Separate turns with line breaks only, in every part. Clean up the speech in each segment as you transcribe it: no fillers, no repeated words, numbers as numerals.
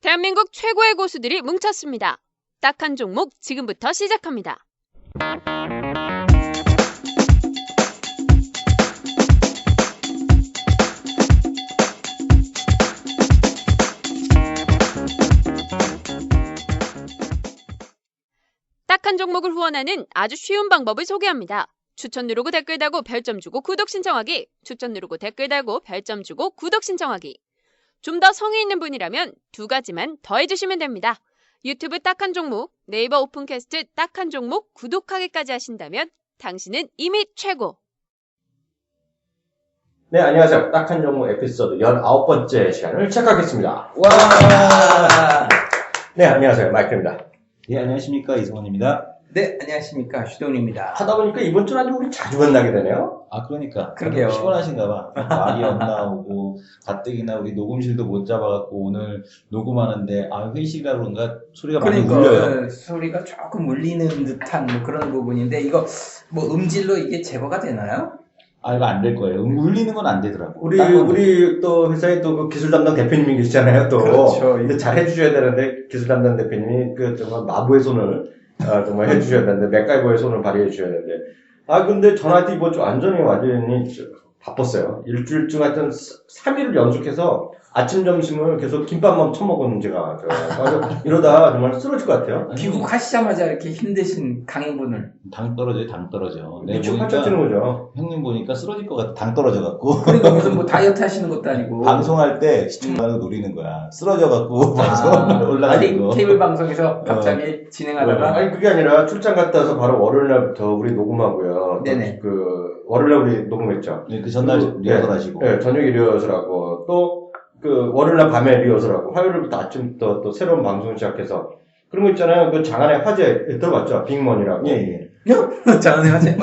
대한민국 최고의 고수들이 뭉쳤습니다. 딱 한 종목 지금부터 시작합니다. 딱 한 종목을 후원하는 아주 쉬운 방법을 소개합니다. 추천 누르고 댓글 달고 별점 주고 구독 신청하기. 추천 누르고 댓글 달고 별점 주고 구독 신청하기. 좀 더 성의 있는 분이라면 두 가지만 더 해주시면 됩니다. 유튜브 딱 한 종목, 네이버 오픈캐스트 딱 한 종목 구독하기까지 하신다면 당신은 이미 최고!
네, 안녕하세요. 딱 한 종목 에피소드 19번째 시간을 시작하겠습니다.
와!
네, 안녕하세요. 마이크입니다.
네, 안녕하십니까. 이승원입니다.
네, 안녕하십니까. 휴대훈입니다.
하다 보니까 이번 주는 아주 우리 자주 만나게 되네요.
아, 그러니까.
그러게요.
피곤하신가 봐. 말이 안 나오고, 가뜩이나 우리 녹음실도 못 잡아갖고 오늘 녹음하는데, 회의실이라 그런가 소리가 많이 울려요.
소리가 조금 울리는 듯한 뭐 그런 부분인데, 이거 뭐 음질로 이게 제거가 되나요?
이거 안 될 거예요. 울리는 건 안 되더라고.
우리 또 회사에 또 그 기술 담당 대표님이 계시잖아요, 또.
그렇죠.
근데 잘 해주셔야 되는데, 기술 담당 대표님이 정말 마부의 손을, 정말 해주셔야 되는데, 맥가이버의 손을 발휘해 주셔야 되는데. 근데 전화한테 이번 주 완전히 바빴어요. 일주일쯤 하여튼 3일을 연속해서 아침, 점심을 계속 김밥만 처먹은 제가. 이러다 정말 쓰러질 것 같아요.
귀국하시자마자 이렇게 힘드신 강행군을.
당 떨어져.
미축 팔짝 찌는 거죠.
형님 보니까 쓰러질 것 같아. 당 떨어져갖고.
그러니까 무슨 뭐 다이어트 하시는 것도 아니고.
방송할 때 시청자를 노리는 거야. 쓰러져갖고 방송 올라가는 거.
케이블 방송에서 갑자기 진행하다가.
아니, 그게 아니라 출장 갔다 와서 바로 월요일날부터 우리 녹음하고요.
네네.
월요일날 우리 녹음했죠.
네, 그 전날 리허설 하시고.
네, 저녁에 리허설하고, 또, 월요일날 밤에 리허설하고, 화요일부터 아침부터 또 새로운 방송을 시작해서, 그런 거 있잖아요. 그 장안의 화제 들어봤죠? 빅머니라고.
예.
장안의 화제?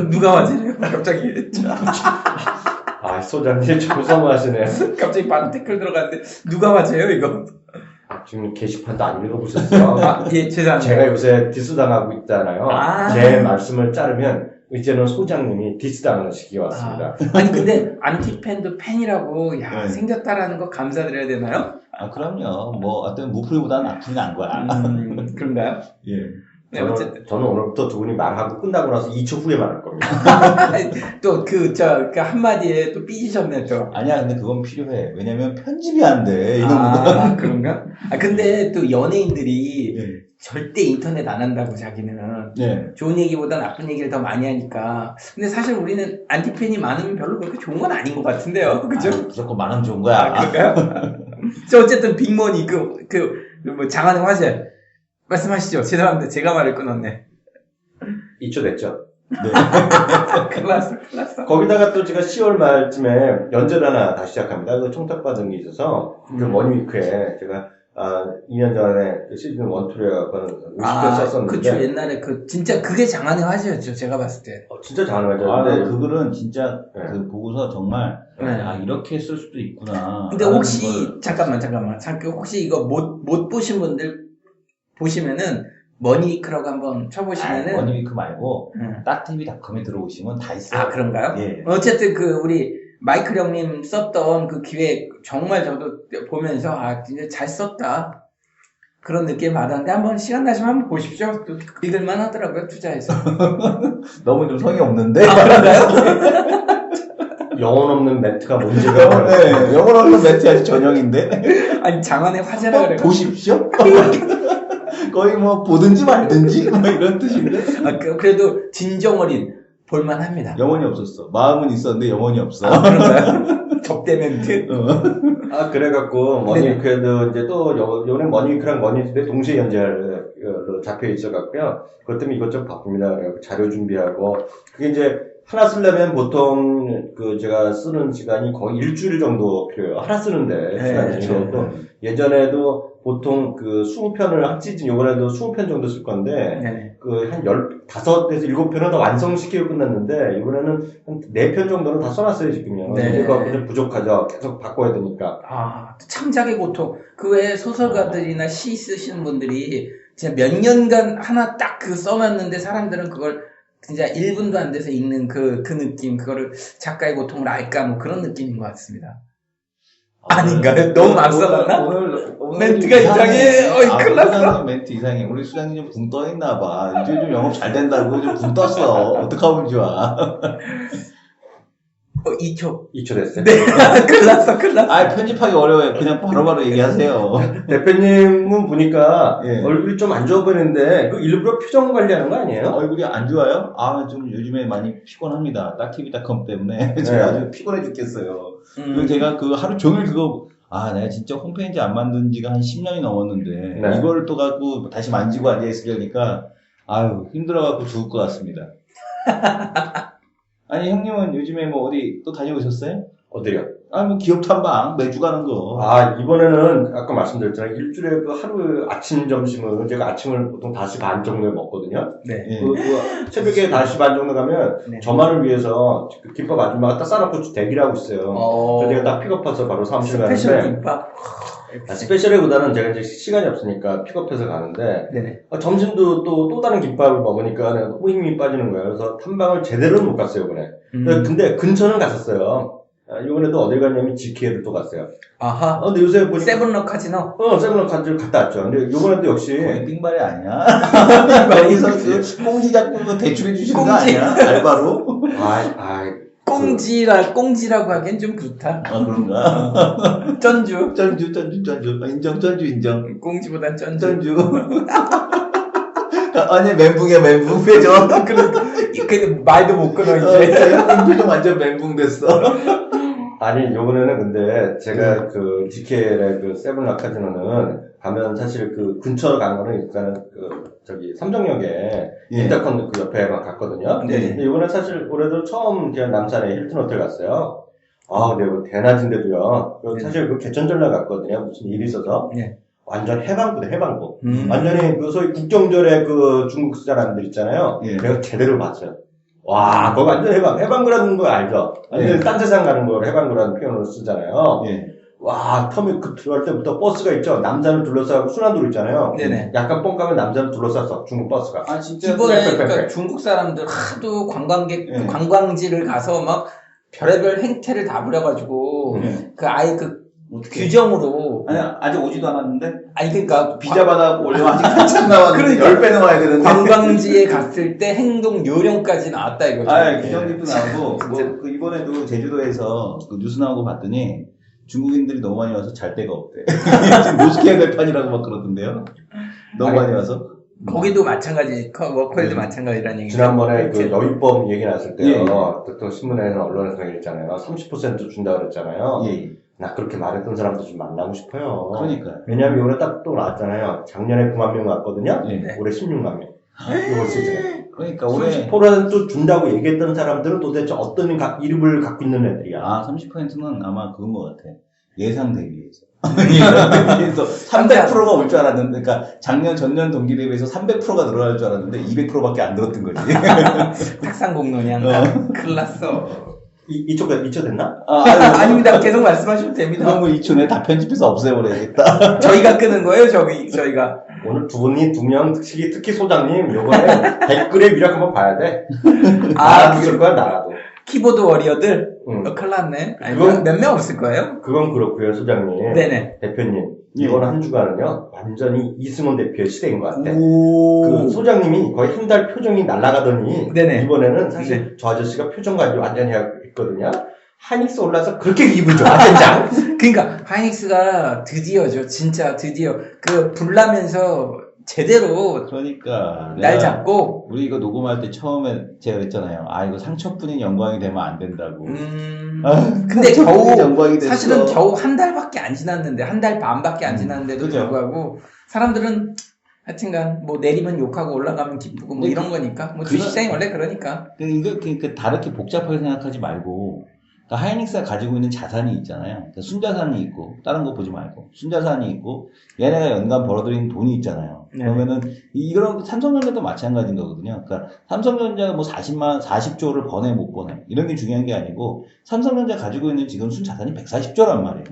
누가 화제래요? 갑자기.
소장님 좀 서무하시네요.
갑자기 반 댓글 들어갔는데, 누가 화제예요, 이거?
지금 게시판도 안 읽어보셨어요?
예, 죄송합니다.
제가 요새 디스 당하고 있잖아요. 제 말씀을 자르면, 이제는 소장님이 디스 당하는 시기가 왔습니다.
아니, 근데, 안티팬도 팬이라고,
네.
생겼다라는 거 감사드려야 되나요?
그럼요. 하여튼 무프리보다는 악플이 난 거야.
그런가요?
예.
네, 어쨌든.
저는 오늘부터 두 분이 말하고 끝나고 나서 2초 후에 말할 겁니다.
또, 한마디에 또 삐지셨네, 또.
아니야, 근데 그건 필요해. 왜냐면 편집이 안 돼, 이런 거.
그런가? 근데 또 연예인들이
네.
절대 인터넷 안 한다고 자기는.
네.
좋은 얘기보다 나쁜 얘기를 더 많이 하니까. 근데 사실 우리는 안티팬이 많으면 별로 그렇게 좋은 건 아닌 것 같은데요. 그죠?
무조건 많으면 좋은 거야.
그럴까요? 어쨌든 빅머니, 장안의 화제. 말씀하시죠. 죄송합니다. 제가 말을 끊었네.
2초 됐죠?
네.
큰일 났어.
거기다가 또 제가 10월 말쯤에 연재를 하나 다시 시작합니다. 그 청탁받은 게 있어서, 그 머니위크에 제가, 2년 전에 시즌 1, 2에 그거는 50편 썼었는데.
그쵸. 옛날에 진짜 그게 장안의 화제였죠. 제가 봤을 때.
진짜 잘하는
근데 그 글은 진짜,
네.
보고서 정말,
네.
이렇게 쓸 수도 있구나.
근데 혹시, 잠깐만. 혹시 이거 못 보신 분들 보시면은, 머니위크라고 한번 쳐보시면은.
머니위크 말고, 따TV닷컴에 들어오시면 다 있어요.
그런가요?
예.
어쨌든 우리, 마이클 형님 썼던 그 기획, 정말 저도 보면서, 진짜 잘 썼다. 그런 느낌 받았는데, 한번 시간 나시면 한번 보십시오. 또 읽을만 하더라고요, 투자해서.
너무 좀 성의 없는데?
그런가요?
영혼 없는 멘트가 문제가.
네, 영혼 없는 멘트 아주 전형인데?
아니, 장안의 화제라 그래요.
보십시오? 거의 보든지 말든지? 이런 뜻인데?
그래도 진정 어린, 볼만합니다.
영혼이 없었어. 마음은 있었는데 영혼이 없어.
그런가요? 접대 멘트?
그래갖고, 머니위크에도 이제 또, 요번에 머니위크랑 머니위크인데 동시에 연재를 잡혀 있어갖고요. 그것 때문에 이것저것 바쁩니다. 그래갖고 자료 준비하고, 그게 이제, 하나 쓰려면 보통, 제가 쓰는 시간이 거의 일주일 정도 필요해요. 하나 쓰는데, 시간이. 또 예전에도 보통 20편을 한 시즌, 요번에도 20편 정도 쓸 건데, 한 15에서 7편은 다 완성시키고 끝났는데, 이번에는 한 4편 정도는 다 써놨어요, 지금요.
네.
이거 그냥 부족하죠. 계속 바꿔야 되니까.
창작의 고통. 그 외에 소설가들이나 시 쓰시는 분들이 진짜 몇 년간 하나 딱 써놨는데 사람들은 그걸 진짜 1분도 안 돼서 읽는 그 느낌, 그거를 작가의 고통을 알까, 그런 느낌인 것 같습니다. 아닌가요? 너무 앞서갔나?
오늘
멘트가 이상해. 어이, 큰일 났어.
수장님 멘트 이상해. 우리 수장님 좀 붕 떠 있나 봐. 요즘 좀 영업 잘 된다고 좀 붕 떴어. 어떡하면 좋아.
2초.
2초 됐어요.
네. 큰일 났어.
편집하기 어려워요. 그냥 바로바로 얘기하세요.
대표님은 보니까
예.
얼굴이 좀 안 좋아 보이는데 그 일부러 표정 관리하는 거 아니에요?
얼굴이 안 좋아요? 좀 요즘에 많이 피곤합니다. 딱TV.com 때문에. 제가 아주 피곤해 죽겠어요. 그리고 제가 하루 종일 내가 진짜 홈페이지 안 만든 지가 한 10년이 넘었는데,
네.
이걸 또 갖고 다시 만지고 앉아있으려니까, 힘들어갖고 죽을 것 같습니다. 아니, 형님은 요즘에 뭐 어디 또 다녀오셨어요?
어디요?
뭐 기업 탐방, 매주 가는 거.
이번에는 아까 말씀드렸잖아요. 일주일에 그 하루 아침, 점심을 제가 아침을 보통 5시 반 정도에 먹거든요.
네.
예.
새벽에 5시 반 정도 가면
네.
저만을 위해서 그 김밥 아줌마가 딱 싸놓고 대기를 하고 있어요. 그래서 제가 딱 픽업해서 바로 사무실
스페셜
가는데
김밥.
스페셜보다는 제가 이제 시간이 없으니까 픽업해서 가는데
네네.
점심도 또 다른 김밥을 먹으니까 너무 힘이 빠지는 거예요. 그래서 탐방을 제대로는 못 갔어요, 이번에. 근데 근처는 갔었어요. 이번에도 어딜 갔냐면 GK를 또 갔어요.
아하.
근데 요새 보니까
세븐럭 카지노.
세븐럭 갔다 왔죠. 근데 이번에도 역시
거의 띵발이 아니야? 거기서 꽁지 잡고 대출해 주시는 거 아니야? 알바로?
꽁지라고 하기엔 좀 그렇다.
그런가?
쩐주.
인정, 쩐주 인정.
꽁지보단 쩐주.
쩐주. 아니, 멘붕이야, 멘붕 표정.
그 말도 못 끊어, 이제.
형님 표정 완전 멘붕 됐어.
요번에는 근데 제가 그 GK의 그 세븐락 카지노는 가면 사실 그 근처로 간 거는 일단은 삼성역에 인터컨 그 옆에만 갔거든요.
네.
근데 이번에 사실 올해도 처음 그냥 남산에 힐튼 호텔 갔어요. 근데 그 대낮인데도요. 사실 그 개천절날 갔거든요. 무슨 일이 있어서.
네.
완전 해방구. 완전히 그 소위 국경절에 그 중국 사람들 있잖아요.
예.
내가 제대로 봤어요. 와, 그거 완전 해방구라는 거 알죠? 완전 딴 세상 가는 걸 해방구라는 표현으로 쓰잖아요.
예.
와, 들어갈 때부터 버스가 있죠. 남산을 둘러싸고 순환도로 있잖아요.
네네.
약간 뻥 까면 남산을 둘러싸서 중국 버스가.
진짜.
이번에 그러니까 중국 사람들 하도 관광지를 가서 막 별의별 행태를 다 부려가지고 아예 규정으로.
아직 오지도 않았는데?
그러니까.
비자 받아갖고 올려 아직 한참 남았는데.
그러니까
10배 나와야 되는데.
관광지에 갔을 때 행동 요령까지 나왔다 이거죠.
규정립도 나오고, 이번에도 제주도에서 뉴스 나오고 봤더니, 중국인들이 너무 많이 와서 잘 데가 없대. 지금 노숙해야 될 판이라고 막 그러던데요? 너무 많이 와서.
거기도 마찬가지, 워커힐도 마찬가지라는 얘기죠.
지난번에 그 여위법 얘기 나왔을 때요. 또 신문에는 언론에서 얘기했잖아요. 30% 준다고 그랬잖아요.
예.
나 그렇게 말했던 사람도 좀 만나고 싶어요.
그러니까.
왜냐면 올해 딱 또 나왔잖아요. 작년에 9만 명 왔거든요.
네.
올해 16만 명. 이거 쓰잖아요.
그러니까 올해.
30% 준다고 얘기했던 사람들은 도대체 어떤 이름을 갖고 있는 애들이야.
30%는 아마 그건 것 같아. 예상 대비해서. 예상 대비해서 300%가 올 줄 알았는데, 그러니까 작년, 전년 동기 대비해서 300%가 늘어날 줄 알았는데 200%밖에 안 늘었던 거지.
탁상 공론이야. 큰일 났어.
2초 됐나?
아닙니다. 계속 말씀하시면 됩니다.
너무 2초네. 다 편집해서 없애버려야겠다.
저희가 끄는 거예요, 저희가.
오늘 두 명, 특히 소장님, 요번에 댓글의 위력 한번 봐야 돼. 알아두실 거야, 나라도.
키보드 워리어들?
응.
큰일 났네.
그건-
몇 명 없을 거예요?
그건 그렇고요, 소장님.
네네.
대표님,
예.
이번 한 주간은요, 완전히 이승원 대표의 시대인 것 같아.
오.
그 소장님이 거의 한 달 표정이 날아가더니
네네.
이번에는 사실 저 아저씨가 표정 관리 완전히 하고 있거든요. 하닉스 올라서 그렇게 기분 좋아, 된장.
그러니까 하이닉스가 드디어죠. 진짜 드디어 불나면서 제대로
그러니까.
날 잡고.
우리 이거 녹음할 때 처음에 제가 그랬잖아요. 이거 상처뿐인 영광이 되면 안 된다고.
근데
상처뿐인 영광이 됐어.
사실은 겨우 한 달밖에 안 지났는데, 한 달 반밖에 안 지났는데도
그죠.
불구하고 사람들은 하여튼간 내리면 욕하고 올라가면 기쁘고 이런 거니까. 주식시장이 원래 그러니까.
그러니까 다르게 복잡하게 생각하지 말고, 그러니까 하이닉스가 가지고 있는 자산이 있잖아요. 그러니까 순자산이 있고, 다른 거 보지 말고, 순자산이 있고, 얘네가 연간 벌어들이는 돈이 있잖아요.
네.
그러면은, 이런 삼성전자도 마찬가지인 거거든요. 그러니까 삼성전자가 40조를 버내, 못 버내. 이런 게 중요한 게 아니고, 삼성전자 가지고 있는 지금 순자산이 140조란 말이에요.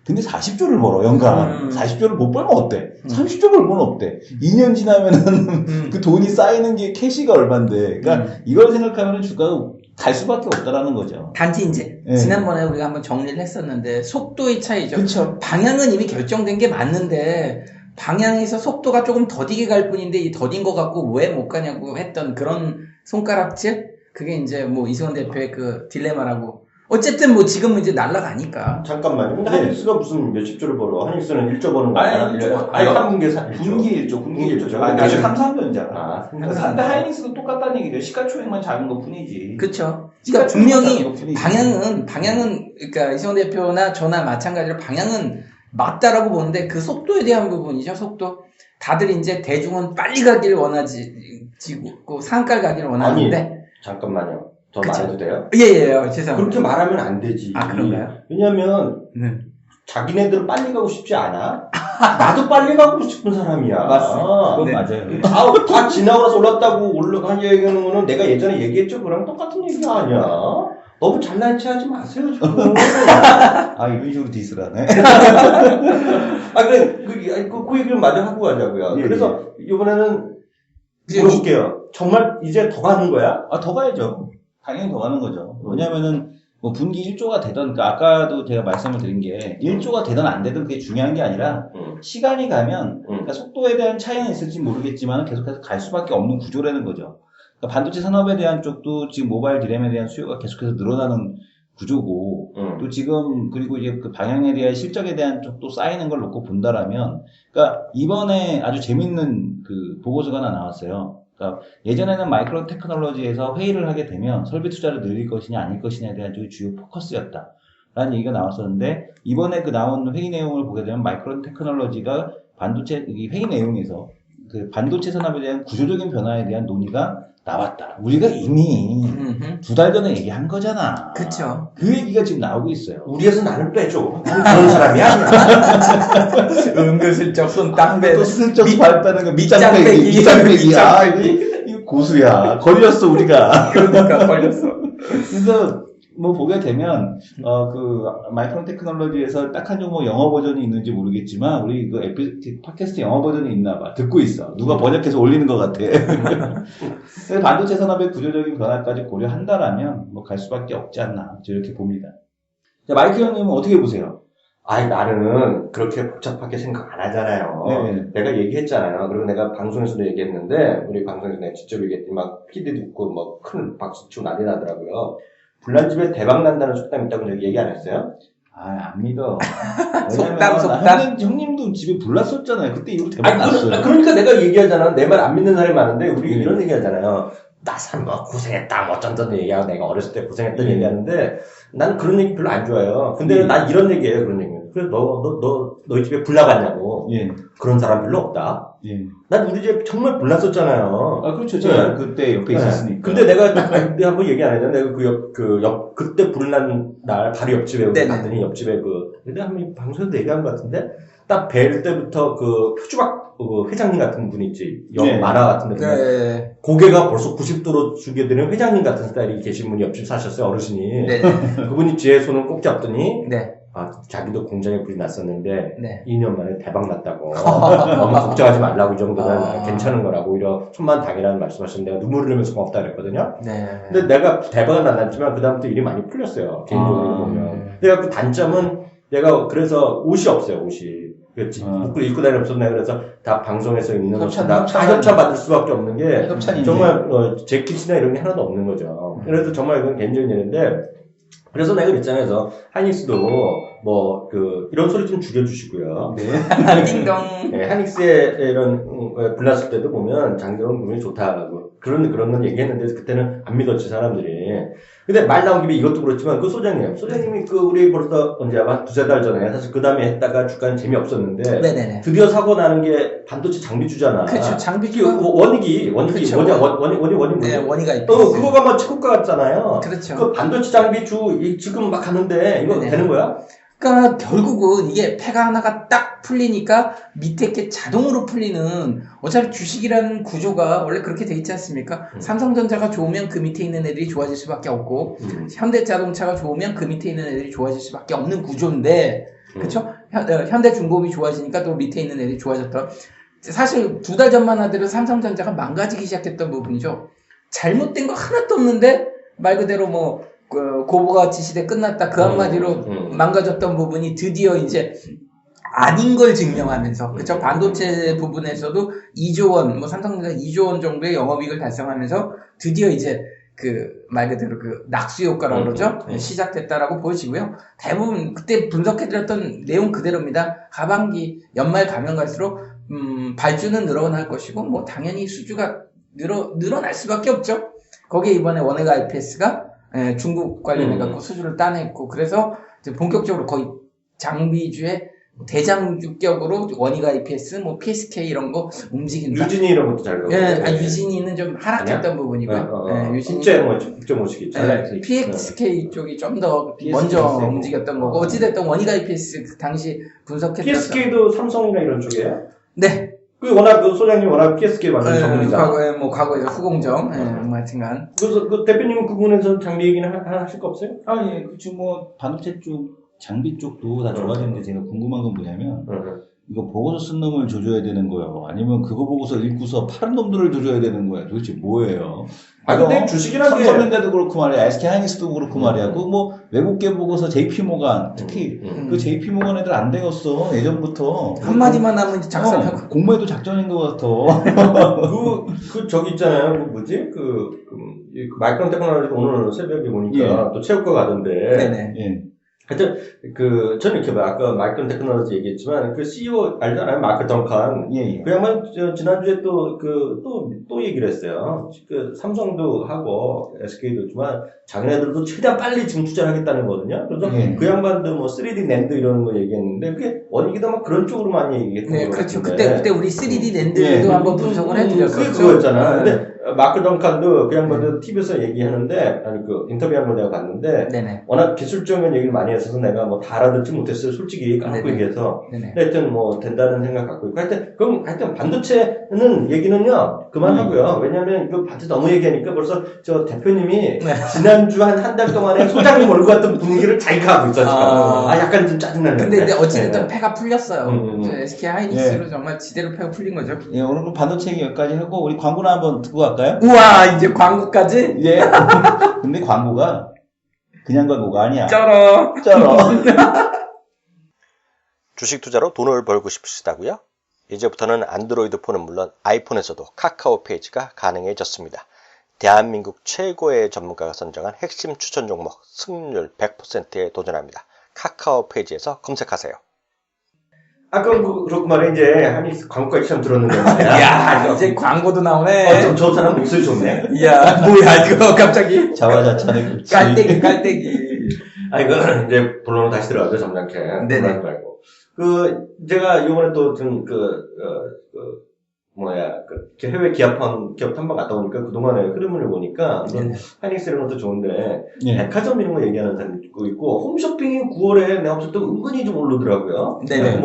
근데 40조를 벌어, 연간. 40조를 못 벌면 어때? 30조 벌면 어때? 2년 지나면은 그 돈이 쌓이는 게 캐시가 얼만데. 그러니까 이걸 생각하면은 주가가 갈 수밖에 없다라는 거죠.
단지 이제
네.
지난번에 우리가 한번 정리를 했었는데 속도의 차이죠.
그렇죠.
방향은 이미 결정된 게 맞는데 방향에서 속도가 조금 더디게 갈 뿐인데 이 더딘 거 갖고 왜 못 가냐고 했던 그런 손가락질? 그게 이제 뭐 이승원 대표의 그 딜레마라고. 어쨌든 뭐 지금 이제 날아가니까.
잠깐만요. 근데
네.
하닉스가 무슨 몇십 조를 벌어? 하닉스는 1조 버는 거 아니야?
아니,
3분기에
분기 1조, 분기 1조죠.
아니,
아직
아직
삼성전자가.
아,
근데 하이닉스도 똑같다는 얘기죠. 시가총액만 작은 것 뿐이지.
그렇죠. 그러니까 분명히
뿐이지.
방향은 그러니까 이승원 대표나 저나 마찬가지로 방향은 맞다라고 보는데 그 속도에 대한 부분이죠. 속도. 다들 이제 대중은 빨리 가기를 원하지고 상가를 가기를 원하는데.
잠깐만요. 더
그쵸.
말해도 돼요?
예, 죄송합니다.
그렇게 말하면 안 되지.
아, 그런가요?
왜냐면
네.
자기네들은 빨리 가고 싶지 않아? 나도 빨리 가고 싶은 사람이야.
맞습니다.
그건
네.
맞아요.
다 지나고 나서 올랐다고 올라간 얘기하는 거는 내가 예전에 얘기했죠. 그랑 똑같은 얘기가 아니야. 너무 잘난 체 하지 마세요, 지금.
아, 이런 식으로 디스를 하네.
아, 그래, 그 얘기를 마저 하고 가자고요.
예,
그래서, 이번에는,
이제
물어볼게요. 정말 이제 더 가는 거야?
아, 더 가야죠. 당연히 더 가는 거죠. 왜냐면은, 뭐, 분기 1조가 되던, 그러니까 아까도 제가 말씀을 드린 게, 1조가 되든 안 되든 그게 중요한 게 아니라, 시간이 가면, 그러니까 속도에 대한 차이는 있을지 모르겠지만, 계속해서 갈 수밖에 없는 구조라는 거죠. 그러니까 반도체 산업에 대한 쪽도 지금 모바일 디램에 대한 수요가 계속해서 늘어나는 구조고, 또 지금, 그리고 이제 그 방향에 대한 실적에 대한 쪽도 쌓이는 걸 놓고 본다라면, 그러니까 이번에 아주 재밌는 그 보고서가 하나 나왔어요. 그러니까 예전에는 마이크론 테크놀로지에서 회의를 하게 되면 설비 투자를 늘릴 것이냐 아닐 것이냐에 대한 쪽이 주요 포커스였다. 라는 얘기가 나왔었는데, 이번에 그 나온 회의 내용을 보게 되면 마이크론 테크놀로지가 반도체, 이 회의 내용에서 그 반도체 산업에 대한 구조적인 변화에 대한 논의가 나왔다. 우리가 이미 2달 전에 얘기한 거잖아.
그쵸.
그 얘기가 지금 나오고 있어요.
우리에서 나는 빼줘. 나는 그런 사람이 아니야.
은근슬쩍 손 딱 빼.
또 슬쩍
밑-
밟다는 거
밑장빼기.
밑장빼기. 아, 이거 고수야. 걸렸어, 우리가.
그러니까 걸렸어.
그래서 뭐 보게 되면 그 마이크론 테크놀로지에서 딱 한 종목 영어 버전이 있는지 모르겠지만 우리 그 팟캐스트 영어 버전이 있나 봐. 듣고 있어. 누가 번역해서 올리는 것 같아. 그래서 반도체 산업의 구조적인 변화까지 고려한다라면 뭐 갈 수밖에 없지 않나 이렇게 봅니다. 자, 마이크 형님은 어떻게 보세요?
아이, 나는 그렇게 복잡하게 생각 안 하잖아요.
네.
내가 얘기했잖아요. 그리고 내가 방송에서도 얘기했는데, 우리 방송에서 내가 직접 얘기했더니 막 PD 듣고 뭐 큰 박수 치고 난리 나더라고요. 불난집에 대박 난다는 속담 있다고 내가 얘기 안 했어요?
아, 안 믿어.
속담.
형님도 집에 불났었잖아요. 그때 이후로 대박 났어요.
그러니까 내가 얘기하잖아. 내 말 안 믿는 사람이 많은데, 우리
네.
이런 얘기 하잖아요. 나산 뭐 고생했다, 뭐 어쩐던 얘기하고 내가 어렸을 때 고생했던
네.
얘기하는데, 나는 그런 얘기 별로 안 좋아해요. 근데
네.
난 이런 얘기예요, 그런 얘기. 그래, 너희 집에 불 나갔냐고.
예,
그런 사람 별로 없다.
예.
난 우리 집에 정말 불 났었잖아요.
아, 그렇죠. 제가
네.
그때 옆에
네.
있었으니까.
근데 내가 한번 얘기 안 했는데, 내가 그때 불난 날 바로 옆집에
네네.
갔더니 옆집에 내가 한번 방송에서 얘기한 것 같은데, 딱 뵐 때부터 그 표주박 회장님 같은 분 있지.
네.
만화 같은 데 보면
네.
고개가 벌써 90도로 숙여드는 회장님 같은 스타일이 계신 분이 옆집 사셨어요, 어르신이.
네.
그분이 제 손을 꼭 잡더니,
네.
자기도 공장에 불이 났었는데,
네.
2년 만에 대박 났다고. 너무 걱정하지 말라고, 이 정도는
아.
괜찮은 거라고, 오히려 천만다행이라는 말씀하시는데, 내가 눈물을 흘리면서 고맙다 그랬거든요.
네.
근데 내가 대박은 안 났지만, 그다음부터 일이 많이 풀렸어요, 개인적으로 보면. 내가 그 단점은, 내가 그래서 옷이 없어요, 옷이. 그렇지. 입고 다니는 없었네. 그래서 다 방송에서 입는 옷이 다 협찬 받을 수밖에 없는 게,
협찬인데.
정말 재킷이나 이런 게 하나도 없는 거죠. 그래서 정말 이건 개인적인 일인데, 그래서 내가 그랬잖아요. 그래서 하닉스도 이런 소리 좀 줄여주시고요.
네.
띵동.
네, 하닉스의 이런 불났을 때도 보면 장대원 분이 좋다라고 그런 건 얘기했는데 그때는 안 믿었지 사람들이. 근데 말 나온 김에 이것도 그렇지만 그 소장님이 우리 벌써 언제 한 두세 달 전에 사실 그 다음에 했다가 주가는 재미없었는데
네네네.
드디어 사고 나는 게 반도체 장비주잖아.
그쵸, 장비주가.
원익이
그쵸.
뭐냐 원이
네, 원이가 있
그거가 막 최고가 같잖아요.
그렇죠.
그 반도체 장비주 지금 막 하는데 이거
네네.
되는 거야?
그러니까 결국은 이게 폐가 하나가 딱 풀리니까 밑에 게 자동으로 풀리는 어차피 주식이라는 구조가 원래 그렇게 돼 있지 않습니까? 삼성전자가 좋으면 그 밑에 있는 애들이 좋아질 수밖에 없고 현대자동차가 좋으면 그 밑에 있는 애들이 좋아질 수밖에 없는 구조인데 그렇죠? 현대중공업이 좋아지니까 또 밑에 있는 애들이 좋아졌던 사실 2달 전만 하더라도 삼성전자가 망가지기 시작했던 부분이죠. 잘못된 거 하나도 없는데 말 그대로 뭐 고부가 지시대 끝났다 그 한마디로 망가졌던 부분이 드디어 이제 아닌 걸 증명하면서 그쵸 반도체 부분에서도 2조 원, 뭐 삼성전자 2조 원 정도의 영업이익을 달성하면서 드디어 이제 그 말 그대로 그 낙수 효과라고 그러죠 시작됐다라고 보여지고요. 대부분 그때 분석해드렸던 내용 그대로입니다. 하반기 연말 가면 갈수록 발주는 늘어날 것이고 뭐 당연히 수주가 늘어날 수밖에 없죠. 거기에 이번에 원해가 IPS가 중국 관련해 갖고 수주를 따냈고 그래서 이제 본격적으로 거의 장비주의 대장주격으로 원희가 IPS, 뭐 PSK 이런 거 움직인다.
유진이 이런 것도 잘 가고.
예, 유진이는 좀 하락했던 부분이고요.
유진이 국제 모시겠죠.
PSK 쪽이 좀 더 먼저 움직였던 거고 어찌됐든 원희가 IPS 그 당시 분석했던
PSK도 삼성이나 이런 쪽이에요?
네.
그 워낙 그 소장님 워낙 PSK 완전 전문이잖아.
과거에 후공정, 뭐 하여튼간.
그래서 그 대표님은 그 부분에서 장비 얘기는 하실 거 없어요?
예, 그치, 뭐, 반도체 쪽, 장비 쪽도 다 좋아지는데 제가 궁금한 건 뭐냐면, 이거 보고서 쓴 놈을 조져야 되는 거예요? 아니면 그거 보고서 읽고서 파는 놈들을 조져야 되는 거야? 도대체 뭐예요?
근데 주식이라는 게.
삼성전자도 그렇고 말이야, SK하이닉스도 그렇고 말이야. 그 뭐, 외국계 보고서 JP모간, 특히 그 JP모간 애들 안 되었어. 예전부터.
한마디만 하면 작성하고.
공모해도 작전인 것 같아.
저기 있잖아요. 그 뭐지? 마이크론 테크놀로지 오늘 새벽에 보니까 또 체육과 가던데.
네네.
예.
하여튼, 저는 이렇게 아까 마이크론 테크놀로지 얘기했지만, 그 CEO 알잖아요. 마크 덩칸.
예.
그 양반, 지난주에 또 얘기를 했어요. 삼성도 하고, SK도 있지만, 자기네들도 최대한 빨리 지금 투자를 하겠다는 거거든요. 그래서 그 양반도 뭐 3D 낸드 이런 거 얘기했는데, 그게 원익이도 막 그런 쪽으로 많이 얘기했던
네,
거
그렇죠.
같은데.
그때 우리 3D 낸드도 한번 분석을 해드렸었죠.
그게 그거였잖아. 근데, 마크 덩칸도 그 양반도 TV에서 얘기하는데, 인터뷰한 걸 내가 봤는데,
네네.
워낙 기술적인 얘기를 많이 했어서 내가 뭐 다 알아듣지 못했어요. 솔직히 까놓고 얘기해서.
네네.
하여튼 뭐 된다는 생각 갖고 있고. 하여튼 반도체는 얘기는요, 그만하고요. 왜냐면 이거 반도체 너무 얘기하니까 벌써 저 대표님이 지난주 한 달 동안에 소장님 몰고 갔던 분위기를 자기가 하고 있어, 지금. 약간 좀 짜증나는데.
근데 어찌됐든 패가 풀렸어요. SK 하이닉스로
예.
정말 지대로 패가 풀린 거죠.
예, 오늘 그 반도체 얘기 여기까지 하고, 우리 광고나 한번 듣고 갈까요?
우와, 이제 광고까지?
예. 근데 광고가 그냥 광고가 아니야.
쩔어.
주식 투자로 돈을 벌고 싶으시다고요? 이제부터는 안드로이드 폰은 물론 아이폰에서도 카카오 페이지가 가능해졌습니다. 대한민국 최고의 전문가가 선정한 핵심 추천 종목 승률 100%에 도전합니다. 카카오 페이지에서 검색하세요.
그렇고 말이야, 이제, 하닉스 광고까지 참 들었는데.
이야, 이제 광고도 나오네.
저 사람 목소리 좋네.
이야, 뭐야, 이거 갑자기.
자화자찬의 급지.
깔때기.
이거 이제 본론으로 다시 들어가죠, 점잖게.
네네.
말고. 제가 요번에 또 좀 해외 기업 탐방 갔다 오니까 그동안의 흐름을 보니까, 하이닉스 이런 것도 좋은데, 백화점 이런 거 얘기하는 사람도 있고, 홈쇼핑이 9월에 내가 봤을 때 은근히 좀 오르더라고요.
네네.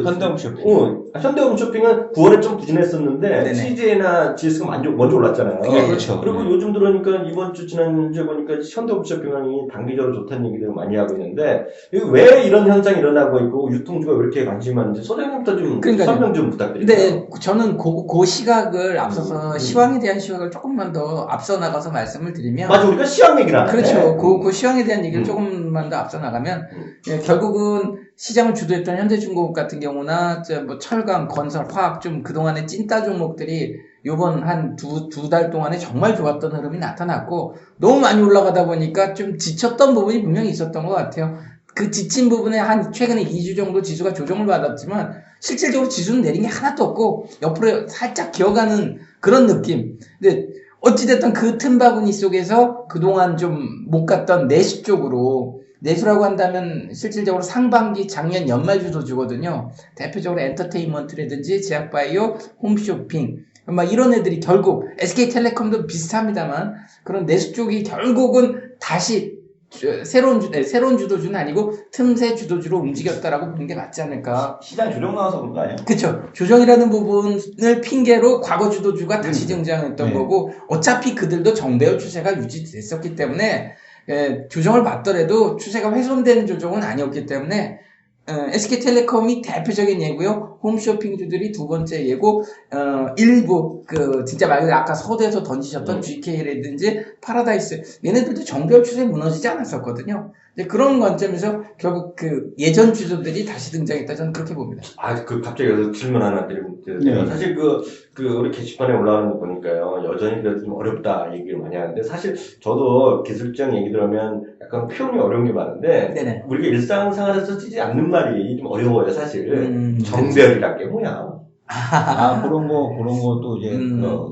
현대홈쇼핑.
현대홈쇼핑은 9월에 좀 부진했었는데, CJ나 GS가 먼저 올랐잖아요.
그렇죠.
그리고 요즘 들어오니까 이번 주, 지난주에 보니까 현대홈쇼핑이 단기적으로 좋다는 얘기들을 많이 하고 있는데, 왜 이런 현상이 일어나고 있고, 유통주가 왜 이렇게 관심이 많은지, 소장님부터 좀 설명 좀 부탁드립니다.
네, 저는 그 시각을 앞서서 시황에 대한 시각을 조금만 더 앞서 나가서 말씀을 드리면.
맞아, 우리가 시황 얘기를 하네.
그렇죠. 그 시황에 대한 얘기를 조금만 더 앞서 나가면, 결국은 시장을 주도했던 현대중공업 같은 경우나, 뭐 철강, 건설, 화학 좀 그동안의 찐따 종목들이 요번 한 두 달 동안에 정말 좋았던 흐름이 나타났고, 너무 많이 올라가다 보니까 좀 지쳤던 부분이 분명히 있었던 것 같아요. 그 지친 부분에 최근에 2주 정도 지수가 조정을 받았지만, 실질적으로 지수는 내린 게 하나도 없고, 옆으로 살짝 기어가는 그런 느낌. 근데, 어찌됐든 그 틈바구니 속에서 그동안 좀 못 갔던 내수 쪽으로, 내수라고 한다면 실질적으로 상반기 작년 연말 주도주거든요. 대표적으로 엔터테인먼트라든지 제약바이오, 홈쇼핑, 막 이런 애들이 결국, SK텔레콤도 비슷합니다만, 그런 내수 쪽이 결국은 다시 새로운 주도주는 아니고 틈새 주도주로 움직였다라고 보는 게 맞지 않을까.
시장 조정 나와서 그런 거 아니야?
그쵸. 조정이라는 부분을 핑계로 과거 주도주가 다시 등장했던 거고, 어차피 그들도 정배열 추세가 유지됐었기 때문에, 조정을 받더라도 추세가 훼손되는 조정은 아니었기 때문에, SK텔레콤이 대표적인 예고요. 홈쇼핑주들이 두 번째 예고, 일부, 진짜 말 그대로 아까 서대에서 던지셨던 GK라든지 파라다이스, 얘네들도 정별 추세에 무너지지 않았었거든요. 이제 그런 관점에서 결국 예전 주주들이 다시 등장했다, 저는 그렇게 봅니다.
갑자기 여기서 질문 하나 드리면,
네.
사실 우리 게시판에 올라오는 거 보니까요, 여전히 그래도 좀 어렵다 얘기를 많이 하는데, 사실 저도 기술적 얘기 들으면 약간 표현이 어려운 게 많은데,
네네.
우리가 일상생활에서 쓰지 않는 말이 좀 어려워요, 사실. 정별이란 게 뭐야?
그런 것도 이제,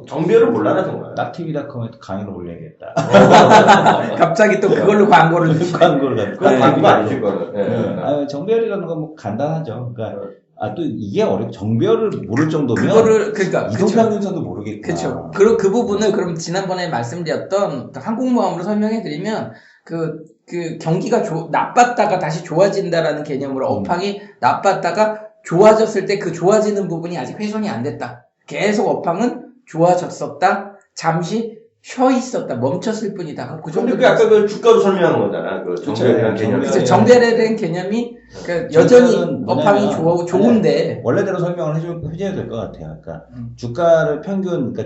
정별을 몰라나, 정말.
딱TV닷컴에 강의를 올려야겠다.
갑자기 또 그걸로 광고를 주시고.
광고를
그건 광고가 아니지, 그거는.
네. 정별이라는 건 뭐 간단하죠. 그러니까, 또 이게 정별을 모를 정도면. 이동평균선도 모르겠구나.
그쵸. 그리고 그 부분을 그럼 지난번에 말씀드렸던 항공모함으로 설명해드리면, 경기가 나빴다가 다시 좋아진다라는 개념으로 업황이 나빴다가 좋아졌을 때 그 좋아지는 부분이 아직 훼손이 안 됐다. 계속 업황은 좋아졌었다. 잠시 쉬어 있었다. 멈췄을 뿐이다. 그 정도.
근데 아까 주가로 설명한 거잖아. 정별이라는 개념이.
그쵸. 정별이라는 개념이 여전히 업황이 좋은데.
원래대로 설명을 해줘야 될 것 같아요. 그러니까